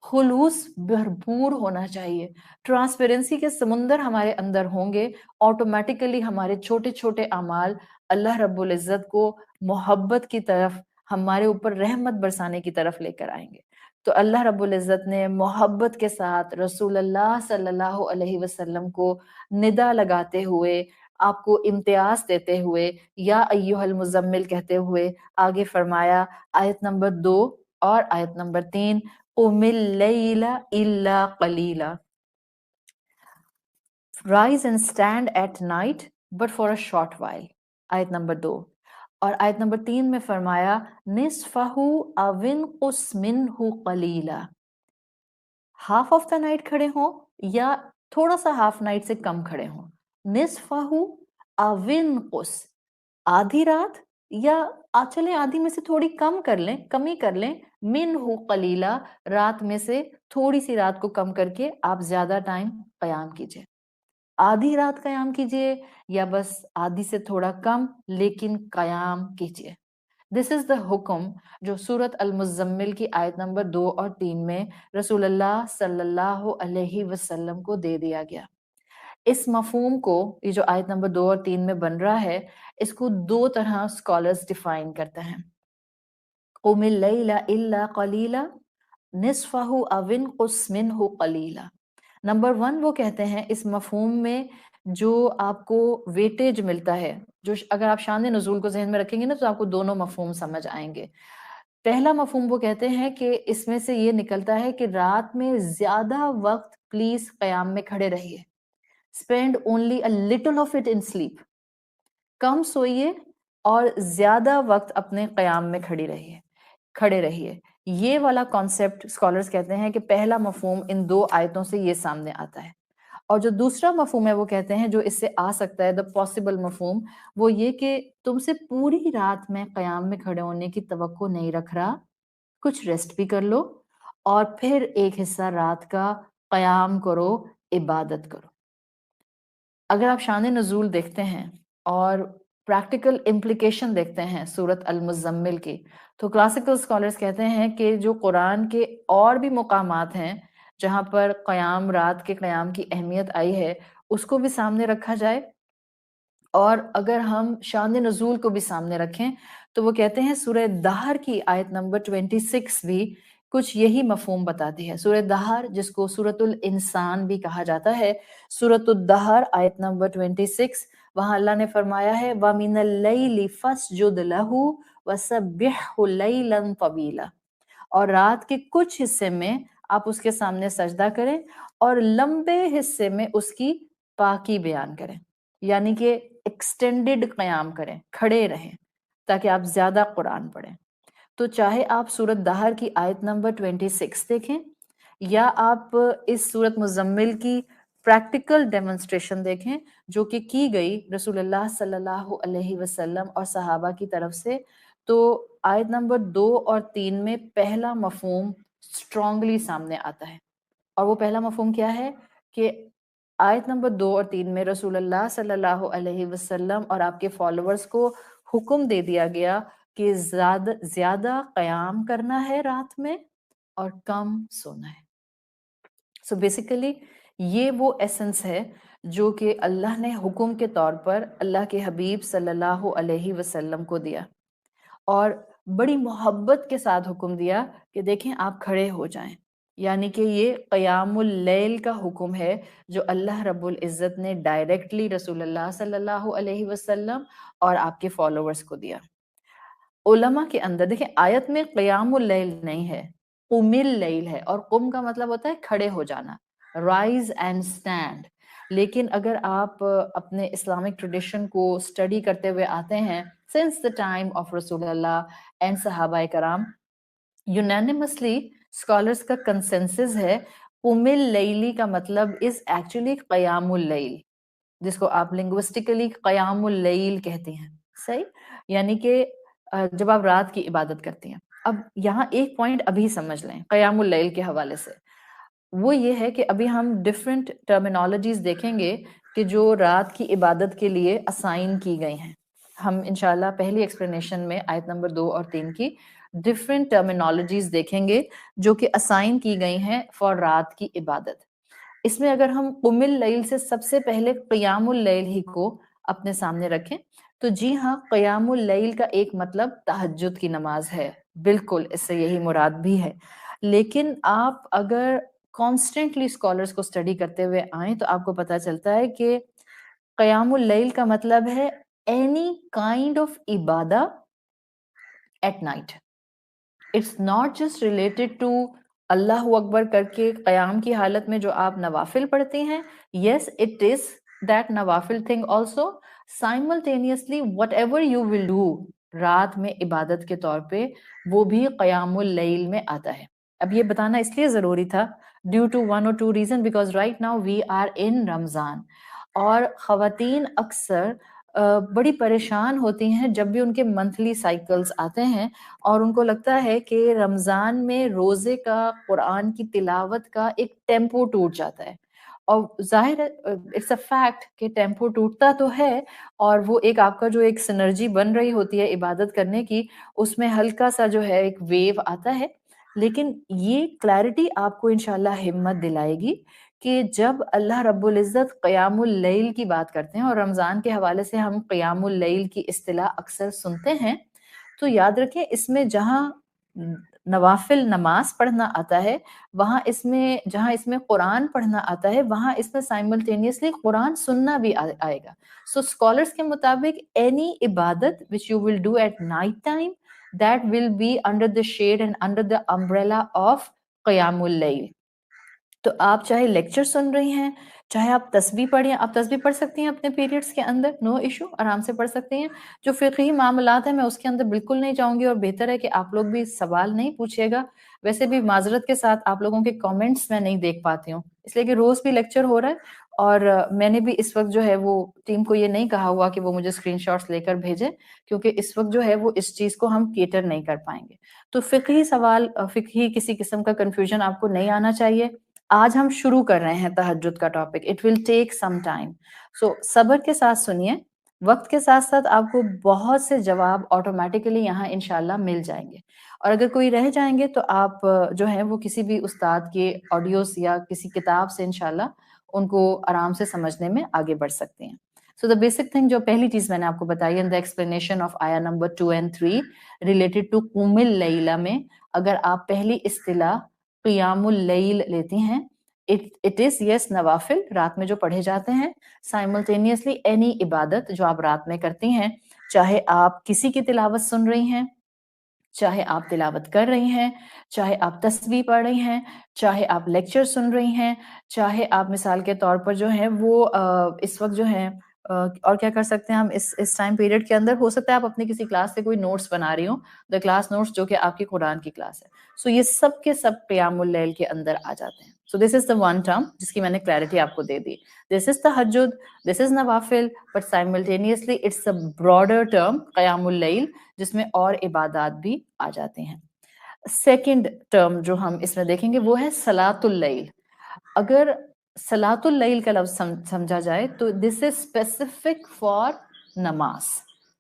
خلوص بھرپور ہونا چاہیے، ٹرانسپیرنسی کے سمندر ہمارے اندر ہوں گے، آٹومیٹیکلی ہمارے چھوٹے چھوٹے اعمال اللہ رب العزت کو محبت کی طرف، ہمارے اوپر رحمت برسانے کی طرف لے کر آئیں گے۔ تو اللہ رب العزت نے محبت کے ساتھ رسول اللہ صلی اللہ علیہ وسلم کو ندا لگاتے ہوئے، آپ کو امتیاز دیتے ہوئے، یا ایھا المزمل کہتے ہوئے آگے فرمایا، آیت نمبر 2 اور آیت نمبر 3، قم اللیل الا قلیلا، rise and stand at night but for a short while، آیت نمبر 2۔ اور آیت نمبر 3 میں فرمایا، نصفہ او انقص منہ قلیلا، ہاف آف دا نائٹ کھڑے ہوں یا تھوڑا سا ہاف نائٹ سے کم کھڑے ہوں، نصفہ او انقص، آدھی رات یا چلیں آدھی میں سے تھوڑی کم کر لیں، کمی کر لیں، منہ قلیلا، رات میں سے تھوڑی سی رات کو کم کر کے آپ زیادہ ٹائم قیام کیجئے، آدھی رات قیام کیجئے یا بس آدھی سے تھوڑا کم لیکن قیام کیجئے۔ دس از دا حکم جو سورت المزمل کی آیت نمبر 2 اور 3 میں رسول اللہ صلی اللہ علیہ وسلم کو دے دیا گیا۔ اس مفہوم کو، یہ جو آیت نمبر 2 اور 3 میں بن رہا ہے، اس کو دو طرح اسکالرز ڈیفائن کرتے ہیں۔ قم اللیل الا قلیلا نصفہ او انقص منہ قلیلا۔ نمبر 1 وہ کہتے ہیں اس مفہوم میں جو آپ کو ویٹیج ملتا ہے، جو اگر آپ شان نزول کو ذہن میں رکھیں گے نا تو آپ کو دونوں مفہوم سمجھ آئیں گے۔ پہلا مفہوم وہ کہتے ہیں کہ اس میں سے یہ نکلتا ہے کہ رات میں زیادہ وقت پلیز قیام میں کھڑے رہیے، spend only a little of it in sleep، کم سوئیے اور زیادہ وقت اپنے قیام میں کھڑے رہیے۔ یہ والا کانسیپٹ اسکالرز کہتے ہیں کہ پہلا مفہوم ان دو آیتوں سے یہ سامنے آتا ہے، اور جو دوسرا مفہوم ہے وہ کہتے ہیں جو اس سے آ سکتا ہے، دا پاسبل مفہوم، وہ یہ کہ تم سے پوری رات میں قیام میں کھڑے ہونے کی توقع نہیں رکھ رہا، کچھ ریسٹ بھی کر لو اور پھر ایک حصہ رات کا قیام کرو، عبادت کرو۔ اگر آپ شان نزول دیکھتے ہیں اور پریکٹیکل امپلیکیشن دیکھتے ہیں سورت المزمل کی، تو کلاسیکل اسکالرز کہتے ہیں کہ جو قرآن کے اور بھی مقامات ہیں جہاں پر قیام، رات کے قیام کی اہمیت آئی ہے، اس کو بھی سامنے رکھا جائے، اور اگر ہم شان نزول کو بھی سامنے رکھیں تو وہ کہتے ہیں سورہ دہر کی آیت نمبر 26 بھی کچھ یہی مفہوم بتاتی ہے۔ سورہ دہر جس کو سورۃ الانسان بھی کہا جاتا ہے، سورۃ الدہر آیت نمبر 26، وہاں اللہ نے فرمایا ہے وَمِنَ اللَّيْلِ فَاسْجُدْ لَهُ وَسَبِّحْهُ لَيْلًا طَوِيلًا، اور رات کے کچھ حصے میں آپ اس کے سامنے سجدہ کریں اور لمبے حصے میں اس کی پاکی بیان کریں، یعنی کہ ایکسٹینڈڈ قیام کریں، کھڑے رہیں تاکہ آپ زیادہ قرآن پڑھیں۔ تو چاہے آپ سورت دہر کی آیت نمبر 26 دیکھیں یا آپ اس سورت مزمل کی پریکٹیکل ڈیمونسٹریشن دیکھیں جو کہ کی گئی رسول اللہ صلی اللہ علیہ وسلم اور صحابہ کی طرف سے، تو آیت نمبر 2 اور 3 میں پہلا مفہوم اسٹرانگلی سامنے آتا ہے، اور وہ پہلا مفہوم کیا ہے کہ آیت نمبر 2 اور 3 میں رسول اللہ صلی اللہ علیہ وسلم اور آپ کے فالوورز کو حکم دے دیا گیا کہ زیادہ قیام کرنا ہے رات میں اور کم سونا ہے۔ سو بیسیکلی یہ وہ ایسنس ہے جو کہ اللہ نے حکم کے طور پر اللہ کے حبیب صلی اللہ علیہ وسلم کو دیا، اور بڑی محبت کے ساتھ حکم دیا کہ دیکھیں آپ کھڑے ہو جائیں، یعنی کہ یہ قیام اللیل کا حکم ہے جو اللہ رب العزت نے ڈائریکٹلی رسول اللہ صلی اللہ علیہ وسلم اور آپ کے فالوورز کو دیا۔ علماء کے اندر دیکھیں آیت میں قیام اللیل نہیں ہے، قم اللیل ہے، اور قم کا مطلب ہوتا ہے کھڑے ہو جانا، رائز اینڈ اسٹینڈ۔ لیکن اگر آپ اپنے اسلامک ٹریڈیشن کو اسٹڈی کرتے ہوئے آتے ہیں since the time of رسول اللہ and صحابہ کرام، unanimously scholars کا consensus ہے قم اللیلی کا مطلب is actually قیام اللیل، جس کو آپ لنگوسٹیکلی قیام اللیل کہتے ہیں، صحیح، یعنی کہ جب آپ رات کی عبادت کرتی ہیں۔ اب یہاں ایک پوائنٹ ابھی سمجھ لیں قیام اللیل کے حوالے سے، وہ یہ ہے کہ ابھی ہم ڈفرینٹ ٹرمینالوجیز دیکھیں گے کہ جو رات کی عبادت کے لیے اسائن کی گئی ہیں۔ ہم انشاءاللہ پہلی ایکسپلینیشن میں آیت نمبر 2 اور 3 کی ڈفرینٹ ٹرمینالوجیز دیکھیں گے جو کہ اسائن کی گئی ہیں فار رات کی عبادت۔ اس میں اگر ہم قم اللیل سے سب سے پہلے قیام اللیل ہی کو اپنے سامنے رکھیں تو جی ہاں، قیام اللیل کا ایک مطلب تہجد کی نماز ہے، بالکل اس سے یہی مراد بھی ہے، لیکن آپ اگر کانسٹنٹلی اسکالرس کو اسٹڈی کرتے ہوئے آئیں تو آپ کو پتہ چلتا ہے کہ قیام اللیل کا مطلب ہے any kind of Ubadah at night. It's not just related to اللہ اکبر کر کے قیام کی حالت میں جو آپ نوافل پڑھتی ہیں، yes it is that نوافل thing also. Simultaneously whatever you will do رات میں عبادت کے طور پہ وہ بھی قیام اللیل میں آتا ہے۔ اب یہ بتانا اس لیے ضروری تھا due to one or two reason because right now we are in رمضان، اور خواتین اکثر بڑی پریشان ہوتی ہیں جب بھی ان کے منتھلی سائیکلز آتے ہیں اور ان کو لگتا ہے کہ رمضان میں روزے کا، قرآن کی تلاوت کا ایک ٹیمپو ٹوٹ جاتا ہے. اور ظاہر ہے اٹس اے فیکٹ کہ ٹیمپو ٹوٹتا تو ہے، اور وہ ایک آپ کا جو ایک سنرجی بن رہی ہوتی ہے عبادت کرنے کی، اس میں ہلکا سا جو ہے ایک ویو آتا ہے. لیکن یہ کلیرٹی آپ کو انشاءاللہ ہمت دلائے گی کہ جب اللہ رب العزت قیام اللیل کی بات کرتے ہیں، اور رمضان کے حوالے سے ہم قیام اللیل کی اصطلاح اکثر سنتے ہیں، تو یاد رکھیں اس میں جہاں نوافل نماز پڑھنا آتا ہے، وہاں جہاں اس میں قرآن پڑھنا آتا ہے، وہاں اس میں سائملٹینیسلی قرآن سننا بھی آئے گا. سو اسکالرس کے مطابق اینی عبادت which you will do at night time, that will be under the shade and under the umbrella of قیام اللیل. تو آپ چاہے لیکچر سن رہی ہیں، چاہے آپ تسبیح پڑھیں، آپ تسبیح پڑھ سکتی ہیں اپنے پیریڈز کے اندر، نو ایشو، آرام سے پڑھ سکتی ہیں. جو فقہی معاملات ہیں میں اس کے اندر بالکل نہیں جاؤں گی، اور بہتر ہے کہ آپ لوگ بھی سوال نہیں پوچھیے گا. ویسے بھی معذرت کے ساتھ آپ لوگوں کے کامنٹس میں نہیں دیکھ پاتی ہوں، اس لیے کہ روز بھی لیکچر ہو رہا ہے، اور میں نے بھی اس وقت جو ہے وہ ٹیم کو یہ نہیں کہا ہوا کہ وہ مجھے اسکرین شاٹس لے کر بھیجیں، کیونکہ اس وقت جو ہے وہ اس چیز کو ہم کیٹر نہیں کر پائیں گے. تو فقہی سوال، فقہی کسی قسم کا کنفیوژن آپ کو نہیں آنا چاہیے. آج ہم شروع کر رہے ہیں تہجد کا topic. It will take some time, so صبر کے ساتھ سنیے. وقت کے ساتھ ساتھ آپ کو بہت سے جواب آٹومیٹیکلی یہاں انشاءاللہ مل جائیں گے، اور اگر کوئی رہ جائیں گے تو آپ جو ہیں وہ کسی بھی استاد کے آڈیوز یا کسی کتاب سے انشاءاللہ ان کو آرام سے سمجھنے میں آگے بڑھ سکتے ہیں. سو دا بیسک تھنگ، جو پہلی چیز میں نے آپ کو بتائی ان دا ایکسپلینیشن آف آیا نمبر 2 and 3 ریلیٹڈ ٹو قوم اللیل میں، اگر آپ پہلی اصطلاح قیام اللیل لیتی ہیں، it is yes نوافل، رات میں جو پڑھے جاتے ہیں. سائملٹینیسلی اینی عبادت جو آپ رات میں کرتی ہیں، چاہے آپ کسی کی تلاوت سن رہی ہیں، چاہے آپ تلاوت کر رہی ہیں، چاہے آپ تسبیح پڑھ رہی ہیں، چاہے آپ لیکچر سن رہی ہیں، چاہے آپ مثال کے طور پر جو ہیں وہ اس وقت جو ہیں اور کیا کر سکتے ہیں ہم اس ٹائم پیریڈ کے اندر، ہو سکتا ہے آپ اپنی کسی کلاس سے کوئی نوٹس بنا رہی ہوں، دا کلاس نوٹس جو کہ آپ کی قرآن کی کلاس ہے. سو یہ سب کے سب قیام اللیل کے اندر آ جاتے ہیں. سو دس از دا ون ٹرم جس کی میں نے کلیئرٹی آپ کو دے دی. دس از تہجد، دس از نوافل، but simultaneously it's a broader term قیام اللیل، جس میں اور عبادات بھی آ جاتے ہیں. سیکنڈ ٹرم جو ہم اس میں دیکھیں گے وہ ہے صلاۃ اللیل. اگر صلاۃ اللیل کا لفظ سمجھا جائے تو دس از اسپیسیفک فار نماز،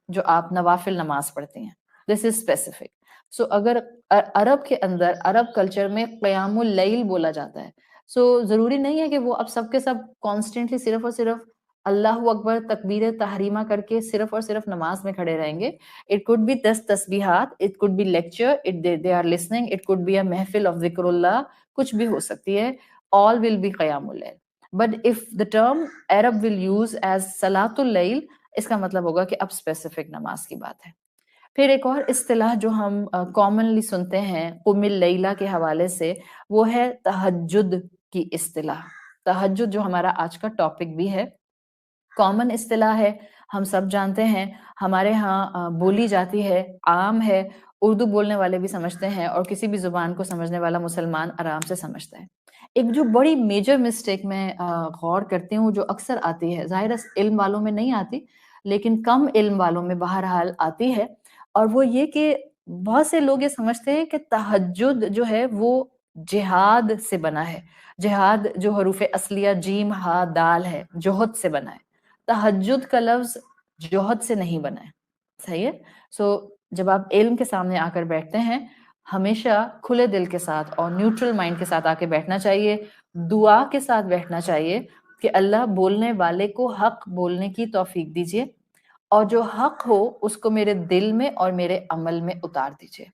جو آپ نوافل نماز پڑھتے ہیں، دس از اسپیسیفک. سو اگر عرب کے اندر، عرب کلچر میں قیام اللیل بولا جاتا ہے، سو ضروری نہیں ہے کہ وہ اب سب کے سب کانسٹنٹلی صرف اور صرف اللہ اکبر تکبیر تحریمہ کر کے صرف اور صرف نماز میں کھڑے رہیں گے. It could be 10 تسبیحات، it could be lecture, they are listening, it could be a محفل of ذکر اللہ، کچھ بھی ہو سکتی ہے. All will be قیام اللیل. But if the term Arab will use as صلاۃ اللیل، اس کا مطلب ہوگا کہ اب اسپیسیفک نماز کی بات ہے. پھر ایک اور اصطلاح جو ہم کامنلی سنتے ہیں قم اللیل کے حوالے سے، وہ ہے تہجد کی اصطلاح. تہجد جو ہمارا آج کا ٹاپک بھی ہے، کامن اصطلاح ہے، ہم سب جانتے ہیں، ہمارے ہاں بولی جاتی ہے، عام ہے، اردو بولنے والے بھی سمجھتے ہیں، اور کسی بھی زبان کو سمجھنے والا مسلمان آرام سے سمجھتا ہے. ایک جو بڑی میجر مسٹیک میں غور کرتی ہوں جو اکثر آتی ہے، ظاہر علم والوں میں نہیں آتی لیکن کم علم والوں میں بہرحال آتی ہے، اور وہ یہ کہ بہت سے لوگ یہ سمجھتے ہیں کہ تہجد جو ہے وہ جہاد سے بنا ہے. جہاد جو حروف اصلیہ جیم ہا دال ہے، جوہد سے بنا ہے. تہجد کا لفظ جوہد سے نہیں بنا ہے. صحیح ہے. سو جب آپ علم کے سامنے آ کر بیٹھتے ہیں، ہمیشہ کھلے دل کے ساتھ اور نیوٹرل مائنڈ کے ساتھ آ کے بیٹھنا چاہیے، دعا کے ساتھ بیٹھنا چاہیے کہ اللہ بولنے والے کو حق بولنے کی توفیق دیجیے، اور جو حق ہو اس کو میرے دل میں اور میرے عمل میں اتار دیجیے.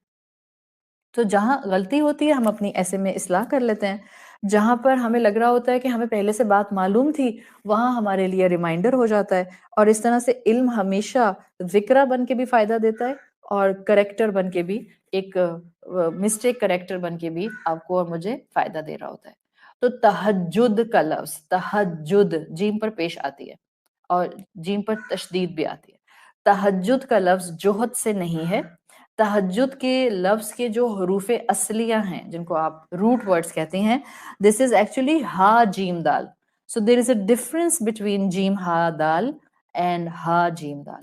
تو جہاں غلطی ہوتی ہے ہم اپنی ایسے میں اصلاح کر لیتے ہیں. جہاں پر ہمیں لگ رہا ہوتا ہے کہ ہمیں پہلے سے بات معلوم تھی، وہاں ہمارے لیے ریمائنڈر ہو جاتا ہے. اور اس طرح سے علم ہمیشہ ذکرہ بن کے بھی فائدہ دیتا ہے، اور کریکٹر بن کے بھی، ایک مسٹیک کریکٹر بن کے بھی آپ کو اور مجھے فائدہ دے رہا ہوتا ہے. تو تہجد کا لفظ، تہجد جیم پر پیش آتی ہے اور جیم پر تشدید بھی آتی ہے. تہجد کا لفظ جوہد سے نہیں ہے. تہجد کے لفظ کے جو حروف اصلیہ ہیں، جن کو آپ روٹ ورڈز کہتے ہیں، this is actually ہا جیم دال. So there is a difference between جیم ہا دال and ha jim dal.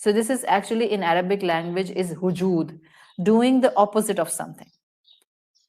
So this is actually in Arabic language is hujud, doing the opposite of something.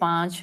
5,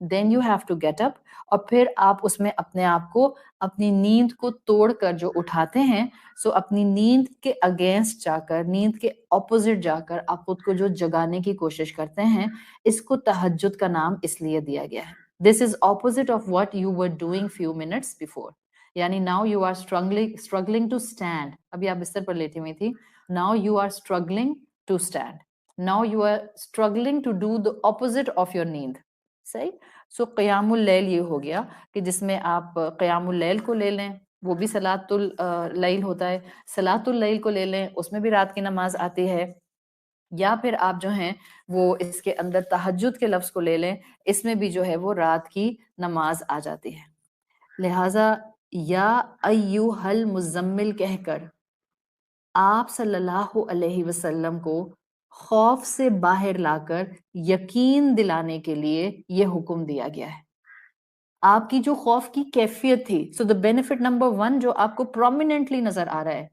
then you have to get up, اور پھر آپ اس میں اپنے آپ کو اپنی نیند کو توڑ کر جو اٹھاتے ہیں، سو اپنی نیند کے اگینسٹ جا کر، نیند کے اپوزٹ جا کر آپ خود کو جو جگانے کی کوشش کرتے ہیں، اس کو تہجد کا نام اس لیے دیا گیا ہے. This is opposite of what you were doing few minutes before. یعنی now you are struggling to stand. ابھی آپ بستر پر لیٹی ہوئی تھی. Now you are struggling to stand. Now you are struggling to do the opposite of your نیند. صحیح. سو قیام اللیل یہ ہو گیا کہ جس میں آپ قیام اللیل کو لے لیں، وہ بھی صلاۃ اللیل ہوتا ہے. صلاۃ اللیل کو لے لیں، اس میں بھی رات کی نماز آتی ہے. یا پھر آپ جو ہیں وہ اس کے اندر تہجد کے لفظ کو لے لیں، اس میں بھی جو ہے وہ رات کی نماز آ جاتی ہے. لہٰذا یا ایھا المزمل کہہ کر آپ صلی اللہ علیہ وسلم کو خوف سے باہر لا کر یقین دلانے کے لیے یہ حکم دیا گیا ہے. آپ کی جو خوف کی کیفیت تھی، سو دا بینیفٹ نمبر 1 جو آپ کو پرومیننٹلی نظر آ رہا ہے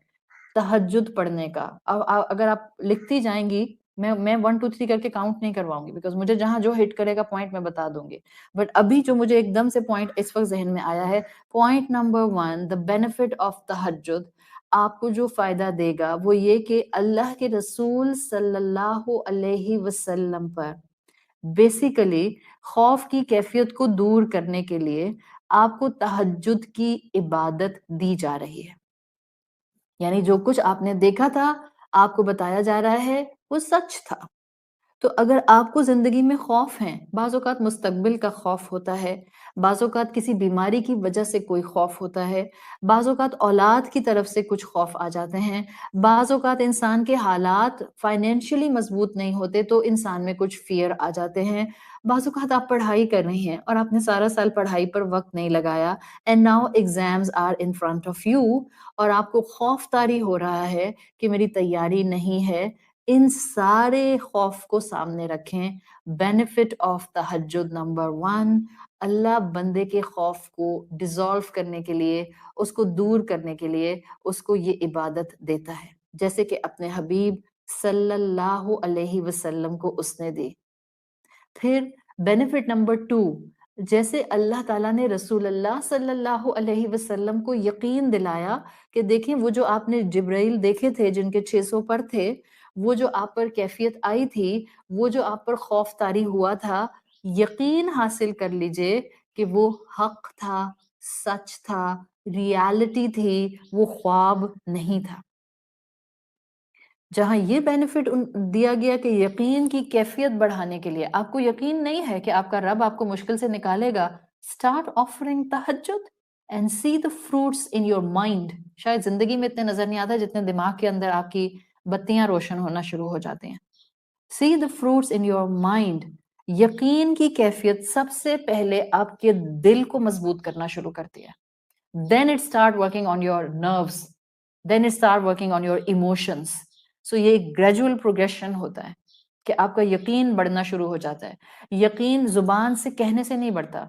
تہجد پڑھنے کا. اگر آپ لکھتی جائیں گی، میں 1 2 3 کر کے کاؤنٹ نہیں کرواؤں گی، بیکاز مجھے جہاں جو ہٹ کرے گا پوائنٹ میں بتا دوں گی. بٹ ابھی جو مجھے ایک دم سے پوائنٹ اس وقت ذہن میں آیا ہے، point number 1، the benefit of تہجد آپ کو جو فائدہ دے گا وہ یہ کہ اللہ کے رسول صلی اللہ علیہ وسلم پر بیسیکلی خوف کی کیفیت کو دور کرنے کے لیے آپ کو تہجد کی عبادت دی جا رہی ہے. یعنی جو کچھ آپ نے دیکھا تھا، آپ کو بتایا جا رہا ہے، وہ سچ تھا. تو اگر آپ کو زندگی میں خوف ہیں، بعض اوقات مستقبل کا خوف ہوتا ہے، بعض اوقات کسی بیماری کی وجہ سے کوئی خوف ہوتا ہے، بعض اوقات اولاد کی طرف سے کچھ خوف آ جاتے ہیں، بعض اوقات انسان کے حالات فائنینشلی مضبوط نہیں ہوتے تو انسان میں کچھ فیئر آ جاتے ہیں، بعض اوقات آپ پڑھائی کر رہی ہیں اور آپ نے سارا سال پڑھائی پر وقت نہیں لگایا، and now exams are in front of you, اور آپ کو خوف طاری ہو رہا ہے کہ میری تیاری نہیں ہے. ان سارے خوف کو سامنے رکھیں. بینیفٹ آف تہجد نمبر 1، اللہ بندے کے خوف کو ڈیزالو کرنے کے لیے، اس کو دور کرنے کے لیے اس کو یہ عبادت دیتا ہے، جیسے کہ اپنے حبیب صلی اللہ علیہ وسلم کو اس نے دی. پھر بینیفٹ نمبر 2، جیسے اللہ تعالیٰ نے رسول اللہ صلی اللہ علیہ وسلم کو یقین دلایا کہ دیکھیں وہ جو آپ نے جبرائیل دیکھے تھے جن کے 600 پر تھے، وہ جو آپ پر کیفیت آئی تھی، وہ جو آپ پر خوف طاری ہوا تھا، یقین حاصل کر لیجئے کہ وہ حق تھا، سچ تھا، ریالٹی تھی، وہ خواب نہیں تھا. جہاں یہ بینیفٹ دیا گیا کہ یقین کی کیفیت بڑھانے کے لیے، آپ کو یقین نہیں ہے کہ آپ کا رب آپ کو مشکل سے نکالے گا، اسٹارٹ آفرنگ تہجد and see the fruits in your mind. شاید زندگی میں اتنے نظر نہیں آتا جتنے دماغ کے اندر آپ کی بتیاں روشن ہونا شروع ہو جاتے ہیں. see the fruits in your mind. یقین کی کیفیت سب سے پہلے آپ کے دل کو مضبوط کرنا شروع کرتی ہے. then it start working on your nerves, then it start working on your emotions. سو یہ ایک گریجول پروگریشن ہوتا ہے کہ آپ کا یقین بڑھنا شروع ہو جاتا ہے. یقین زبان سے کہنے سے نہیں بڑھتا،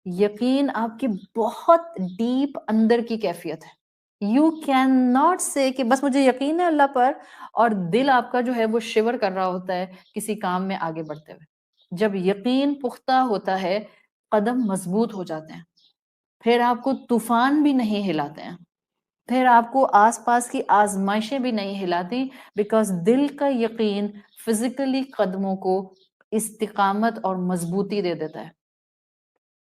یقین آپ کی بہت ڈیپ اندر کی کیفیت ہے. یو کین ناٹ سے کہ بس مجھے یقین ہے اللہ پر، اور دل آپ کا جو ہے وہ شیور کر رہا ہوتا ہے کسی کام میں آگے بڑھتے ہوئے. جب یقین پختہ ہوتا ہے، قدم مضبوط ہو جاتے ہیں، پھر آپ کو طوفان بھی نہیں ہلاتے ہیں، پھر آپ کو آس پاس کی آزمائشیں بھی نہیں ہلاتی، بیکاز دل کا یقین فزیکلی قدموں کو استقامت اور مضبوطی دے دیتا ہے.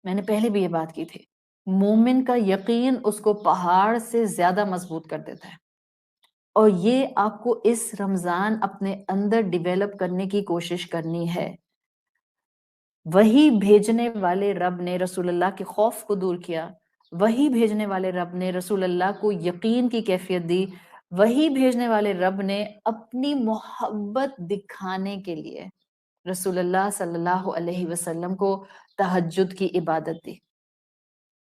میں نے پہلے بھی یہ بات کی تھی، مومن کا یقین اس کو پہاڑ سے زیادہ مضبوط کر دیتا ہے، اور یہ آپ کو اس رمضان اپنے اندر ڈیویلپ کرنے کی کوشش کرنی ہے. وہی بھیجنے والے رب نے رسول اللہ کے خوف کو دور کیا، وہی بھیجنے والے رب نے رسول اللہ کو یقین کی کیفیت دی، وہی بھیجنے والے رب نے اپنی محبت دکھانے کے لیے رسول اللہ صلی اللہ علیہ وسلم کو تہجد کی عبادت دی،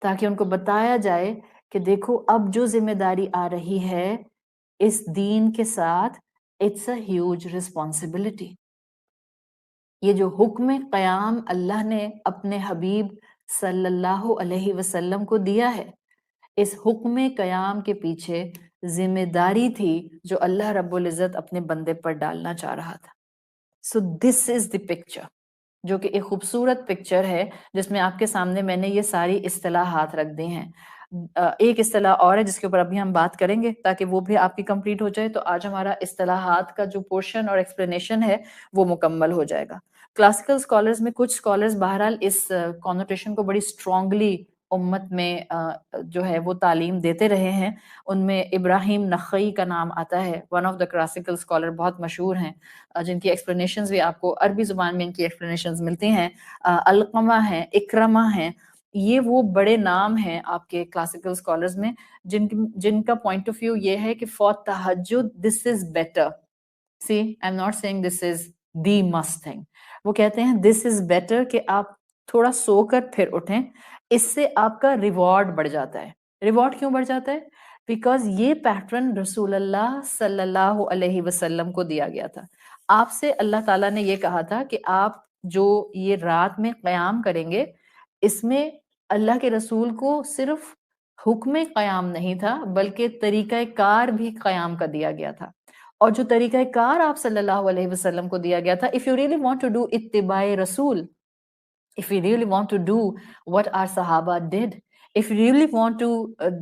تاکہ ان کو بتایا جائے کہ دیکھو اب جو ذمہ داری آ رہی ہے اس دین کے ساتھ، اٹس اے ہیوج ریسپانسبلٹی. یہ جو حکم قیام اللہ نے اپنے حبیب صلی اللہ علیہ وسلم کو دیا ہے، اس حکم قیام کے پیچھے ذمہ داری تھی جو اللہ رب العزت اپنے بندے پر ڈالنا چاہ رہا تھا. سو دس از دی پکچر. جو کہ ایک خوبصورت پکچر ہے جس میں آپ کے سامنے میں نے یہ ساری اصطلاحات رکھ دی ہیں. ایک اصطلاح اور ہے جس کے اوپر ابھی ہم بات کریں گے تاکہ وہ بھی آپ کی کمپلیٹ ہو جائے. تو آج ہمارا اصطلاحات کا جو پورشن اور ایکسپلینیشن ہے وہ مکمل ہو جائے گا. کلاسیکل اسکالرز میں کچھ اسکالرز بہرحال اس کانوٹیشن کو بڑی اسٹرانگلی امت میں جو ہے وہ تعلیم دیتے رہے ہیں. ان میں ابراہیم نخعی کا نام آتا ہے, one of the classical scholar, بہت مشہور ہیں, جن کی ایکسپلینیشنز بھی آپ کو عربی زبان میں ان کی ایکسپلینیشنز ملتی ہیں. علقمہ ہیں, اکرمہ ہیں, یہ وہ بڑے نام ہیں آپ کے کلاسیکل اسکالرز میں جن کا پوائنٹ آف ویو یہ ہے کہ فار تہجد this is better. See I am not saying this is the must thing. وہ کہتے ہیں دس از بیٹر کہ آپ تھوڑا سو کر پھر اٹھیں, اس سے آپ کا ریوارڈ بڑھ جاتا ہے. ریوارڈ کیوں بڑھ جاتا ہے؟ بیکاز یہ پیٹرن رسول اللہ صلی اللہ علیہ وسلم کو دیا گیا تھا. آپ سے اللہ تعالیٰ نے یہ کہا تھا کہ آپ جو یہ رات میں قیام کریں گے, اس میں اللہ کے رسول کو صرف حکم قیام نہیں تھا بلکہ طریقہ کار بھی قیام کا دیا گیا تھا. اور جو طریقہ کار آپ صلی اللہ علیہ وسلم کو دیا گیا تھا, if you really want to do اتباع رسول, if you really want to do what our Sahaba did, if you really want to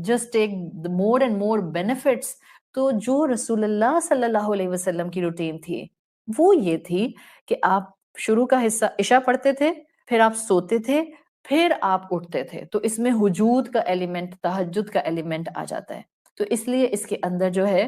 just take the more and more benefits, تو جو رسول اللہ صلی اللہ علیہ وسلم کی روٹین تھی وہ یہ تھی کہ آپ شروع کا حصہ عشاء پڑھتے تھے, پھر آپ سوتے تھے, پھر آپ اٹھتے تھے. تو اس میں ہجود کا ایلیمنٹ, تہجد کا ایلیمنٹ آ جاتا ہے. تو اس لیے اس کے اندر جو ہے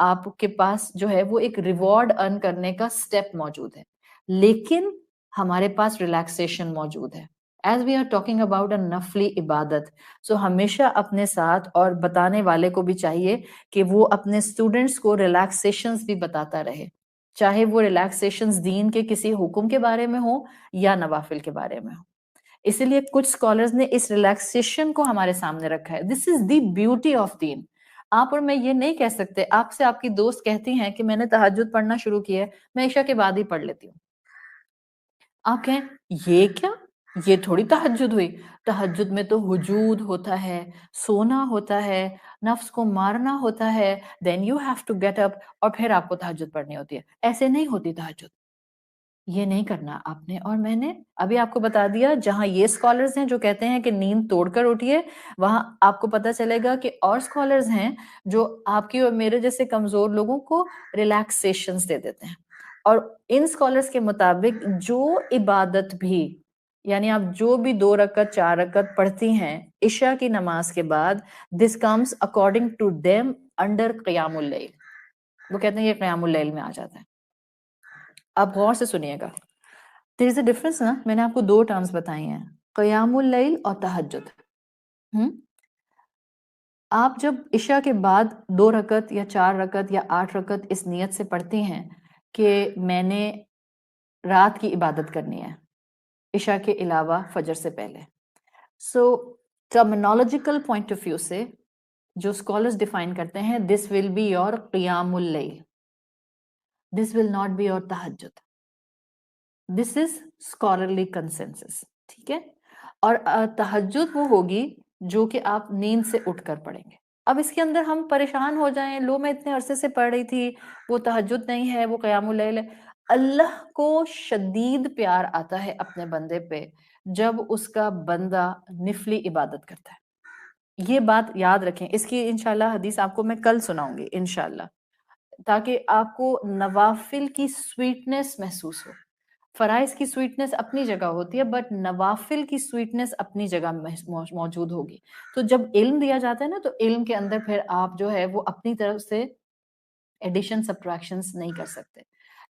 آپ کے پاس جو ہے وہ ایک ریوارڈ ارن کرنے کا سٹیپ موجود ہے, لیکن ہمارے پاس ریلیکسیشن موجود ہے. As we are talking about a نفلی عبادت, سو ہمیشہ اپنے ساتھ, اور بتانے والے کو بھی چاہیے کہ وہ اپنے اسٹوڈنٹس کو ریلیکسیشنز بھی بتاتا رہے, چاہے وہ ریلیکسیشنز دین کے کسی حکم کے بارے میں ہو یا نوافل کے بارے میں ہو. اسی لیے کچھ اسکالرز نے اس ریلیکسیشن کو ہمارے سامنے رکھا ہے. دس از دی بیوٹی آف دین. آپ اور میں یہ نہیں کہہ سکتے, آپ سے آپ کی دوست کہتی ہیں کہ میں نے تہجد پڑھنا شروع کیا ہے, میں عشاء کے بعد ہی پڑھ لیتی ہوں. آپ کہیں یہ کیا, یہ تھوڑی تہجد ہوئی. تہجد میں تو وجود ہوتا ہے, سونا ہوتا ہے, نفس کو مارنا ہوتا ہے, then you have to get up, اور پھر آپ کو تہجد پڑھنی ہوتی ہے. ایسے نہیں ہوتی تہجد. یہ نہیں کرنا آپ نے اور میں نے. ابھی آپ کو بتا دیا, جہاں یہ اسکالرز ہیں جو کہتے ہیں کہ نیند توڑ کر اٹھیے, وہاں آپ کو پتا چلے گا کہ اور اسکالرز ہیں جو آپ کی اور میرے جیسے کمزور لوگوں کو ریلیکسیشنز دے دیتے ہیں. اور ان اسکالرز کے مطابق جو عبادت بھی, یعنی آپ جو بھی 2 رکعت 4 رکعت پڑھتی ہیں عشاء کی نماز کے بعد, this comes according to them under قیام اللیل. وہ کہتے ہیں یہ قیام اللیل میں آ جاتا ہے. آپ غور سے سنیے گا, دیر از اے ڈفرنس نا. میں نے آپ کو 2 ٹرمز بتائی ہیں, قیام اللیل اور تہجد. آپ جب عشاء کے بعد 2 رکعت یا 4 رکعت یا 8 رکعت اس نیت سے پڑھتی ہیں کہ میں نے رات کی عبادت کرنی ہے عشاء کے علاوہ فجر سے پہلے, سو ٹرمینالوجیکل پوائنٹ آف ویو سے جو اسکالرز ڈیفائن کرتے ہیں, دس ول بی یور قیام اللیل, دس ول ناٹ بی یور تہجد. دس از اسکالرلی کنسنسس, ٹھیک ہے. اور تہجد وہ ہوگی جو کہ آپ نیند سے اٹھ کر پڑھیں گے. اب اس کے اندر ہم پریشان ہو جائیں, لو میں اتنے عرصے سے پڑھ رہی تھی, وہ تہجد نہیں ہے, وہ قیام اللیل ہے. اللہ کو شدید پیار آتا ہے اپنے بندے پہ جب اس کا بندہ نفلی عبادت کرتا ہے. یہ بات یاد رکھیں. اس کی انشاءاللہ حدیث آپ کو میں کل سناؤں گی انشاءاللہ, تاکہ آپ کو نوافل کی سویٹنس محسوس ہو. فرائض کی سویٹنس اپنی جگہ ہوتی ہے, بٹ نوافل کی سویٹنس اپنی جگہ موجود ہوگی. تو جب علم دیا جاتا ہے نا, تو علم کے اندر پھر آپ جو ہے وہ اپنی طرف سے ایڈیشن سبٹریکشنز نہیں کر سکتے.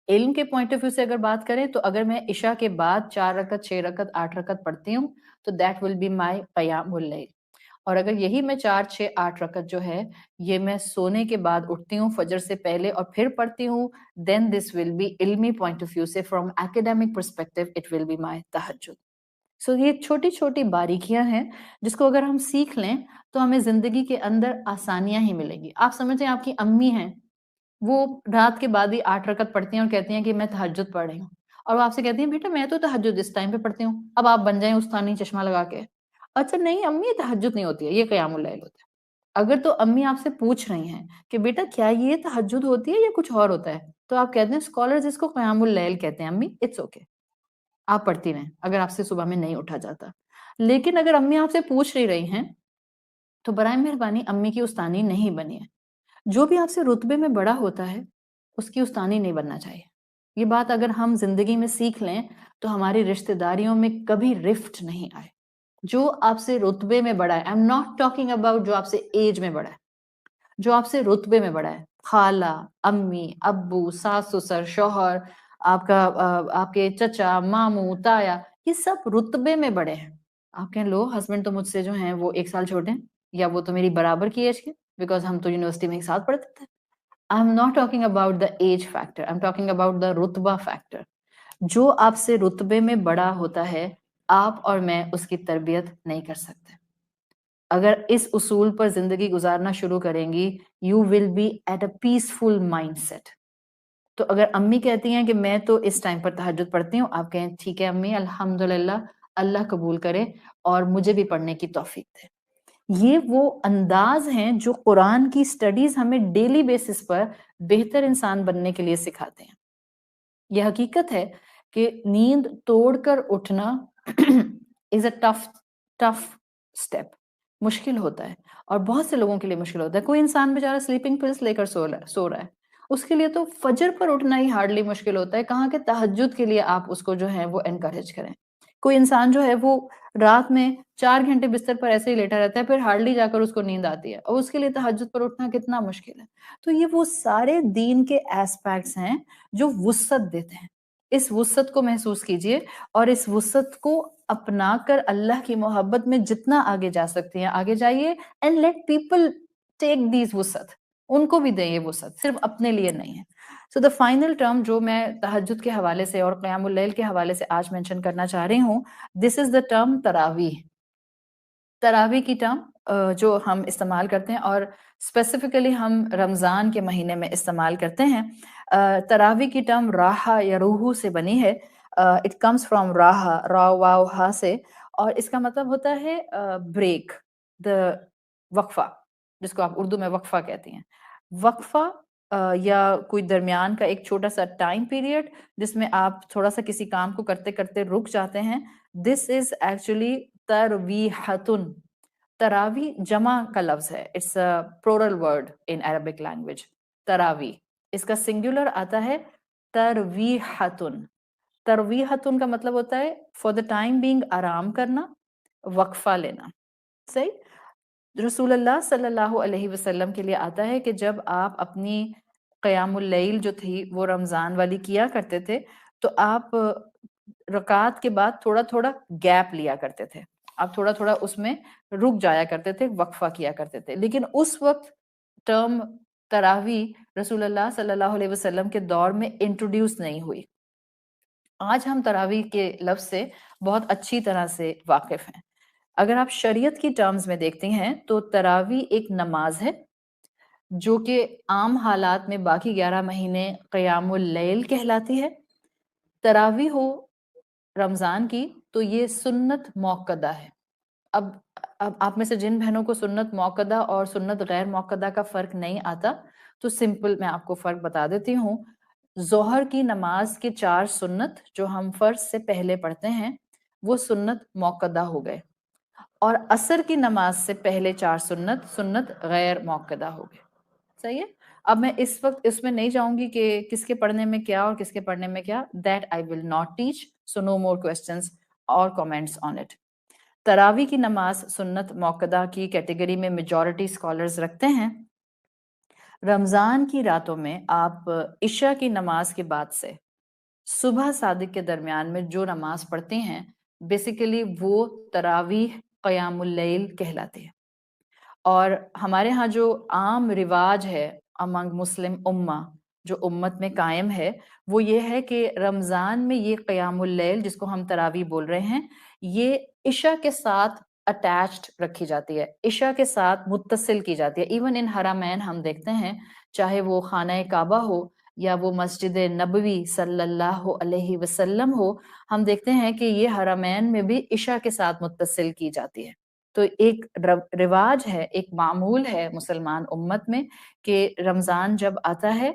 علم کے پوائنٹ آف ویو سے اگر بات کریں تو اگر میں عشاء کے بعد 4 رکعت 6 رکعت 8 رکعت پڑھتی ہوں تو دیٹ ول بی مائی قیام اللیل. اور اگر یہی میں 4 6 8 رکعت جو ہے یہ میں سونے کے بعد اٹھتی ہوں فجر سے پہلے اور پھر پڑھتی ہوں, then this will be علمی پوائنٹ آف ویو سے from academic perspective it will be my تہجد. سو یہ چھوٹی چھوٹی باریکیاں ہیں جس کو اگر ہم سیکھ لیں تو ہمیں زندگی کے اندر آسانیاں ہی ملیں گی. آپ سمجھتے ہیں آپ کی امی ہیں, وہ رات کے بعد ہی 8 رکعت پڑھتی ہیں اور کہتی ہیں کہ میں تہجد پڑھ رہی ہوں, اور وہ آپ سے کہتی ہیں بیٹا میں تو تہجد اس ٹائم پہ پڑھتی ہوں, اب آپ بن جائیں استانی چشمہ لگا کے. اچھا نہیں امی, یہ تہجد نہیں ہوتی ہے, یہ قیام اللیل ہوتا ہے. اگر تو امی آپ سے پوچھ رہی ہیں کہ بیٹا کیا یہ تہجد ہوتی ہے یا کچھ اور ہوتا ہے, تو آپ کہتے ہیں اسکالرز اس کو قیام اللیل کہتے ہیں امی, اٹس اوکے. آپ پڑھتی رہیں اگر آپ سے صبح میں نہیں اٹھا جاتا. لیکن اگر امی آپ سے پوچھ رہی ہیں تو برائے مہربانی امی کی استانی نہیں بنی ہے. جو بھی آپ سے رتبے میں بڑا ہوتا ہے اس کی استانی نہیں بننا چاہیے. یہ بات اگر ہم زندگی میں سیکھ لیں تو ہماری رشتہ داریوں میں کبھی رفٹ نہیں آئے. جو آپ سے رتبے میں بڑا ہے, آئی ایم ناٹ ٹاکنگ اباؤٹ جو آپ سے ایج میں بڑا ہے, جو آپ سے رتبے میں بڑا ہے, خالہ, امی, ابو, ساس سسر, شوہر, آپ کا آپ کے چچا, ماموں, تایا, یہ سب رتبے میں بڑے ہیں. آپ کہیں لو ہسبینڈ تو مجھ سے جو ہیں وہ 1 سال چھوٹے ہیں, یا وہ تو میری برابر کی ایج کے, بیکاز ہم تو یونیورسٹی میں ایک ساتھ پڑھتے تھے. I am not talking about the age factor, I am talking about the رتبہ فیکٹر. جو آپ سے رتبے میں بڑا ہوتا ہے آپ اور میں اس کی تربیت نہیں کر سکتے. اگر اس اصول پر زندگی گزارنا شروع کریں گی, you will be at a peaceful mind set. تو اگر امی کہتی ہیں کہ میں تو اس ٹائم پر تہجد پڑھتی ہوں, آپ کہیں ٹھیک ہے امی, الحمدللہ, اللہ قبول کرے اور مجھے بھی پڑھنے کی توفیق دے. یہ وہ انداز ہیں جو قرآن کی سٹڈیز ہمیں ڈیلی بیسس پر بہتر انسان بننے کے لیے سکھاتے ہیں. یہ حقیقت ہے کہ نیند توڑ کر اٹھنا از اے ٹف اسٹیپ, مشکل ہوتا ہے, اور بہت سے لوگوں کے لیے مشکل ہوتا ہے. کوئی انسان بیچارہ سلیپنگ پلس لے کر سو رہا ہے, اس کے لیے تو فجر پر اٹھنا ہی ہارڈلی مشکل ہوتا ہے, کہاں کہ تہجد کے لیے آپ اس کو جو ہے وہ انکریج کریں. کوئی انسان جو ہے وہ رات میں 4 گھنٹے بستر پر ایسے ہی لیٹا رہتا ہے, پھر ہارڈلی جا کر اس کو نیند آتی ہے, اور اس کے لیے تہجد پر اٹھنا کتنا مشکل ہے. تو یہ وہ سارے دین کے ایسپیکٹس ہیں جو وسعت دیتے ہیں. اس وسعت کو محسوس کیجئے اور اس وسعت کو اپنا کر اللہ کی محبت میں جتنا آگے جا سکتے ہیں آگے جائیے, and let people take these وسعت, ان کو بھی دیں یہ وسعت, صرف اپنے لیے نہیں ہے. سو دا فائنل ٹرم جو میں تہجد کے حوالے سے اور قیام اللیل کے حوالے سے آج مینشن کرنا چاہ رہی ہوں, دس از دا ٹرم تراویح. تراویح کی ٹرم جو ہم استعمال کرتے ہیں, اور اسپیسیفکلی ہم رمضان کے مہینے میں استعمال کرتے ہیں. تراویح کی ٹرم راہا یا روحو سے بنی ہے. اٹ کمز فرام راہا, را واو ہا سے, اور اس کا مطلب ہوتا ہے بریک, دا وقفہ, جس کو آپ اردو میں وقفہ کہتی ہیں. وقفہ یا کوئی درمیان کا ایک چھوٹا سا ٹائم پیریڈ جس میں آپ تھوڑا سا کسی کام کو کرتے کرتے رک جاتے ہیں, دس از ایکچولی ترویحتن. تراویح جمع کا لفظ ہے, it's a plural word in Arabic language. تراویح, اس کا سنگولر آتا ہے ترویحتن. ترویحتن کا مطلب ہوتا ہے فار دا ٹائم بینگ آرام کرنا, وقفہ لینا. صحیح. رسول اللہ صلی اللہ علیہ وسلم کے لیے آتا ہے کہ جب آپ اپنی قیام اللیل جو تھی وہ رمضان والی کیا کرتے تھے, تو آپ رکعت کے بعد تھوڑا تھوڑا گیپ لیا کرتے تھے, آپ تھوڑا تھوڑا اس میں رک جایا کرتے تھے, وقفہ کیا کرتے تھے. لیکن اس وقت ٹرم تراویح رسول اللہ صلی اللہ علیہ وسلم کے دور میں انٹروڈیوس نہیں ہوئی. آج ہم تراویح کے لفظ سے بہت اچھی طرح سے واقف ہیں. اگر آپ شریعت کی ٹرمز میں دیکھتے ہیں تو تراویح ایک نماز ہے جو کہ عام حالات میں باقی 11 مہینے قیام اللیل کہلاتی ہے. تراویح ہو رمضان کی تو یہ سنت موقدہ ہے. اب آپ میں سے جن بہنوں کو سنت موقدہ اور سنت غیر موقدہ کا فرق نہیں آتا, تو سمپل میں آپ کو فرق بتا دیتی ہوں. ظہر کی نماز کے 4 سنت جو ہم فرض سے پہلے پڑھتے ہیں وہ سنت موقدہ ہو گئے, اور عصر کی نماز سے پہلے 4 سنت غیر موقدہ ہو گئے. صحیح ہے. اب میں اس وقت اس میں نہیں جاؤں گی کہ کس کے پڑھنے میں کیا اور کس کے پڑھنے میں کیا. That I will not teach, so no more questions اور کامنٹس آن اٹ. تراویح کی نماز سنت موقدہ کی کیٹیگری میں میجورٹی اسکالرز رکھتے ہیں. رمضان کی راتوں میں آپ عشاء کی نماز کے بعد سے صبح صادق کے درمیان میں جو نماز پڑھتے ہیں بیسیکلی وہ تراویح قیام اللیل کہلاتی ہے. اور ہمارے ہاں جو عام رواج ہے امنگ مسلم امہ, جو امت میں قائم ہے, وہ یہ ہے کہ رمضان میں یہ قیام اللیل جس کو ہم تراویح بول رہے ہیں یہ عشاء کے ساتھ اٹیچڈ رکھی جاتی ہے, عشاء کے ساتھ متصل کی جاتی ہے. ایون ان حرمین ہم دیکھتے ہیں, چاہے وہ خانہ کعبہ ہو یا وہ مسجد نبوی صلی اللہ علیہ وسلم ہو, ہم دیکھتے ہیں کہ یہ حرمین میں بھی عشاء کے ساتھ متصل کی جاتی ہے. تو ایک رواج ہے, ایک معمول ہے مسلمان امت میں کہ رمضان جب آتا ہے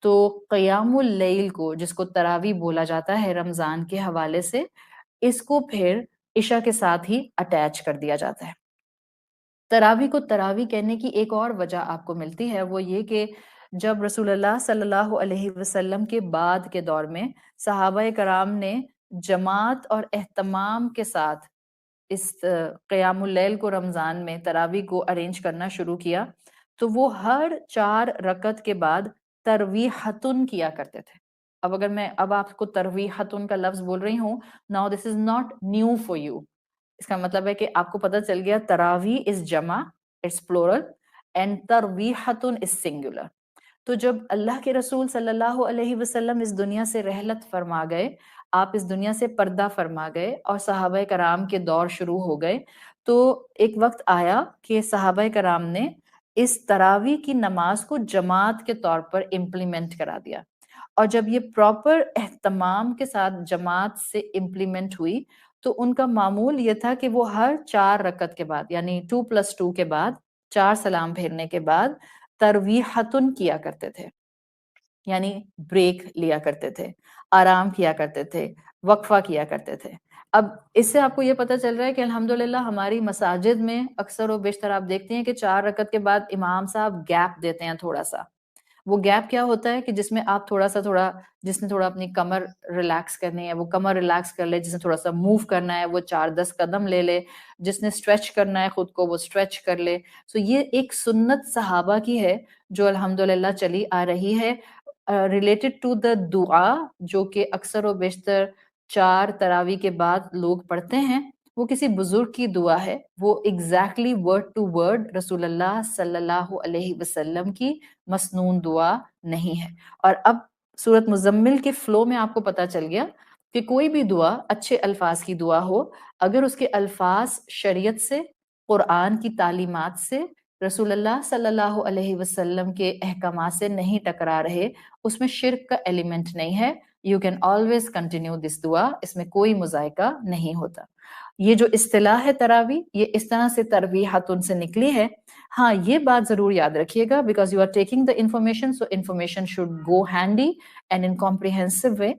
تو قیام اللیل کو، جس کو تراویح بولا جاتا ہے رمضان کے حوالے سے، اس کو پھر عشاء کے ساتھ ہی اٹیچ کر دیا جاتا ہے۔ تراویح کو تراویح کہنے کی ایک اور وجہ آپ کو ملتی ہے، وہ یہ کہ جب رسول اللہ صلی اللہ علیہ وسلم کے بعد کے دور میں صحابہ کرام نے جماعت اور اہتمام کے ساتھ اس قیام اللیل کو رمضان میں تراویح کو ارینج کرنا شروع کیا، تو وہ ہر 4 رکعت کے بعد ترویحتن کیا کرتے تھے۔ اب اگر میں اب آپ کو ترویحتن کا لفظ بول رہی ہوں، now this is not new for you، اس کا مطلب ہے کہ آپ کو پتہ چل گیا تراویح از جمع، اٹس پلورل، اینڈ ترویحتن از سنگولر۔ تو جب اللہ کے رسول صلی اللہ علیہ وسلم اس دنیا سے رحلت فرما گئے، آپ اس دنیا سے پردہ فرما گئے اور صحابہ کرام کے دور شروع ہو گئے، تو ایک وقت آیا کہ صحابہ کرام نے اس تراویح کی نماز کو جماعت کے طور پر امپلیمنٹ کرا دیا، اور جب یہ پراپر اہتمام کے ساتھ جماعت سے امپلیمنٹ ہوئی تو ان کا معمول یہ تھا کہ وہ ہر 4 رکعت کے بعد، یعنی 2+2 کے بعد، 4 سلام پھیرنے کے بعد ترویحتن کیا کرتے تھے، یعنی بریک لیا کرتے تھے، آرام کیا کرتے تھے، وقفہ کیا کرتے تھے۔ اب اس سے آپ کو یہ پتہ چل رہا ہے کہ الحمدللہ ہماری مساجد میں اکثر و بیشتر آپ دیکھتے ہیں کہ 4 رکعت کے بعد امام صاحب گیپ دیتے ہیں تھوڑا سا۔ وہ گیپ کیا ہوتا ہے کہ جس میں آپ تھوڑا جس نے تھوڑا اپنی کمر ریلیکس کرنی ہے وہ کمر ریلیکس کر لے، جس نے تھوڑا سا موو کرنا ہے وہ 4-10 قدم لے لے، جس نے اسٹریچ کرنا ہے خود کو وہ اسٹریچ کر لے۔ سو یہ ایک سنت صحابہ کی ہے جو الحمدللہ چلی آ رہی ہے، ریلیٹڈ ٹو دا دعا جو کہ اکثر و بیشتر 4 تراویح کے بعد لوگ پڑھتے ہیں۔ وہ کسی بزرگ کی دعا ہے، وہ ایگزیکٹلی ورڈ ٹو ورڈ رسول اللہ صلی اللہ علیہ وسلم کی مسنون دعا نہیں ہے۔ اور اب سورۃ مزمل کے فلو میں آپ کو پتہ چل گیا کہ کوئی بھی دعا اچھے الفاظ کی دعا ہو، اگر اس کے الفاظ شریعت سے، قرآن کی تعلیمات سے، رسول اللہ صلی اللہ علیہ وسلم کے احکامات سے نہیں ٹکرا رہے، اس میں شرک کا ایلیمنٹ نہیں ہے، you can always continue this دعا، اس میں کوئی مذائقہ نہیں ہوتا۔ یہ جو اصطلاح ہے تراویح، یہ اس طرح سے ترویحتن سے نکلی ہے۔ ہاں یہ بات ضرور یاد رکھیے گا، because you are taking the information, so information should go handy and in comprehensive way.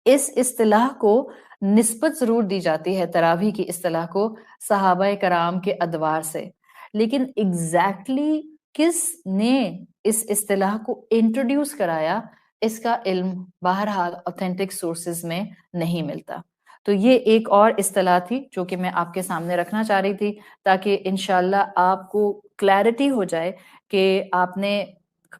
اس اصطلاح کو نسبت ضرور دی جاتی ہے تراویح کی اصطلاح کو صحابہ کرام کے ادوار سے، لیکن ایگزیکٹلی کس نے اس اصطلاح کو انٹروڈیوس کرایا، اس کا علم بہرحال اوتھینٹک سورسز میں نہیں ملتا۔ تو یہ ایک اور اصطلاح تھی جو کہ میں آپ کے سامنے رکھنا چاہ رہی تھی، تاکہ انشاءاللہ آپ کو کلیئرٹی ہو جائے کہ آپ نے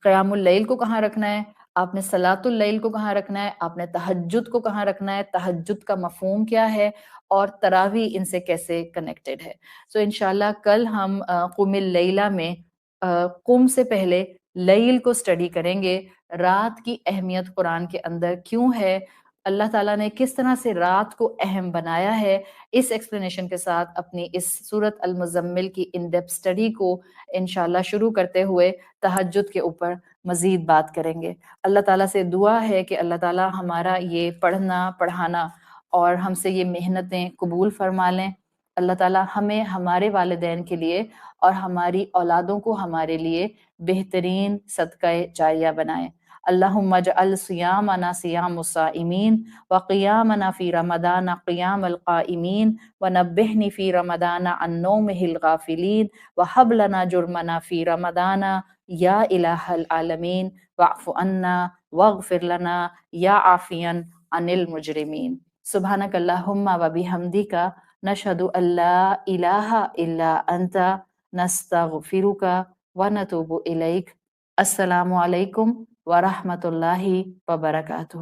قیام اللیل کو کہاں رکھنا ہے، آپ نے صلاۃ اللیل کو کہاں رکھنا ہے، آپ نے تہجد کو کہاں رکھنا ہے، تہجد کا مفہوم کیا ہے، اور تراویح ان سے کیسے کنیکٹڈ ہے۔ سو انشاءاللہ کل ہم قم اللیلہ میں قم سے پہلے لیل کو اسٹڈی کریں گے، رات کی اہمیت قرآن کے اندر کیوں ہے، اللہ تعالیٰ نے کس طرح سے رات کو اہم بنایا ہے۔ اس ایکسپلینیشن کے ساتھ اپنی اس سورۃ المزمل کی ان ڈیپتھ اسٹڈی کو انشاءاللہ شروع کرتے ہوئے تہجد کے اوپر مزید بات کریں گے۔ اللہ تعالیٰ سے دعا ہے کہ اللہ تعالیٰ ہمارا یہ پڑھنا پڑھانا اور ہم سے یہ محنتیں قبول فرما لیں۔ اللہ تعالیٰ ہمیں ہمارے والدین کے لیے اور ہماری اولادوں کو ہمارے لیے بہترین صدقہ جاریہ بنائیں۔ اللہم اجعل صیامنا صیام الصائمین وقیامنا فی رمضان قیام القائمین ونبہنی فی رمضان عن نومہ الغافلین وہب لنا جرمنا فی رمضان یا الہ العالمین واعف عنا واغفر لنا یا عافیا عن المجرمین۔ سبحانک اللہم وبحمدک نشہد ان لا الہ الا انت نستغفرک ونتوب الیک۔ السلام علیکم ورحمۃ اللہ وبرکاتہ۔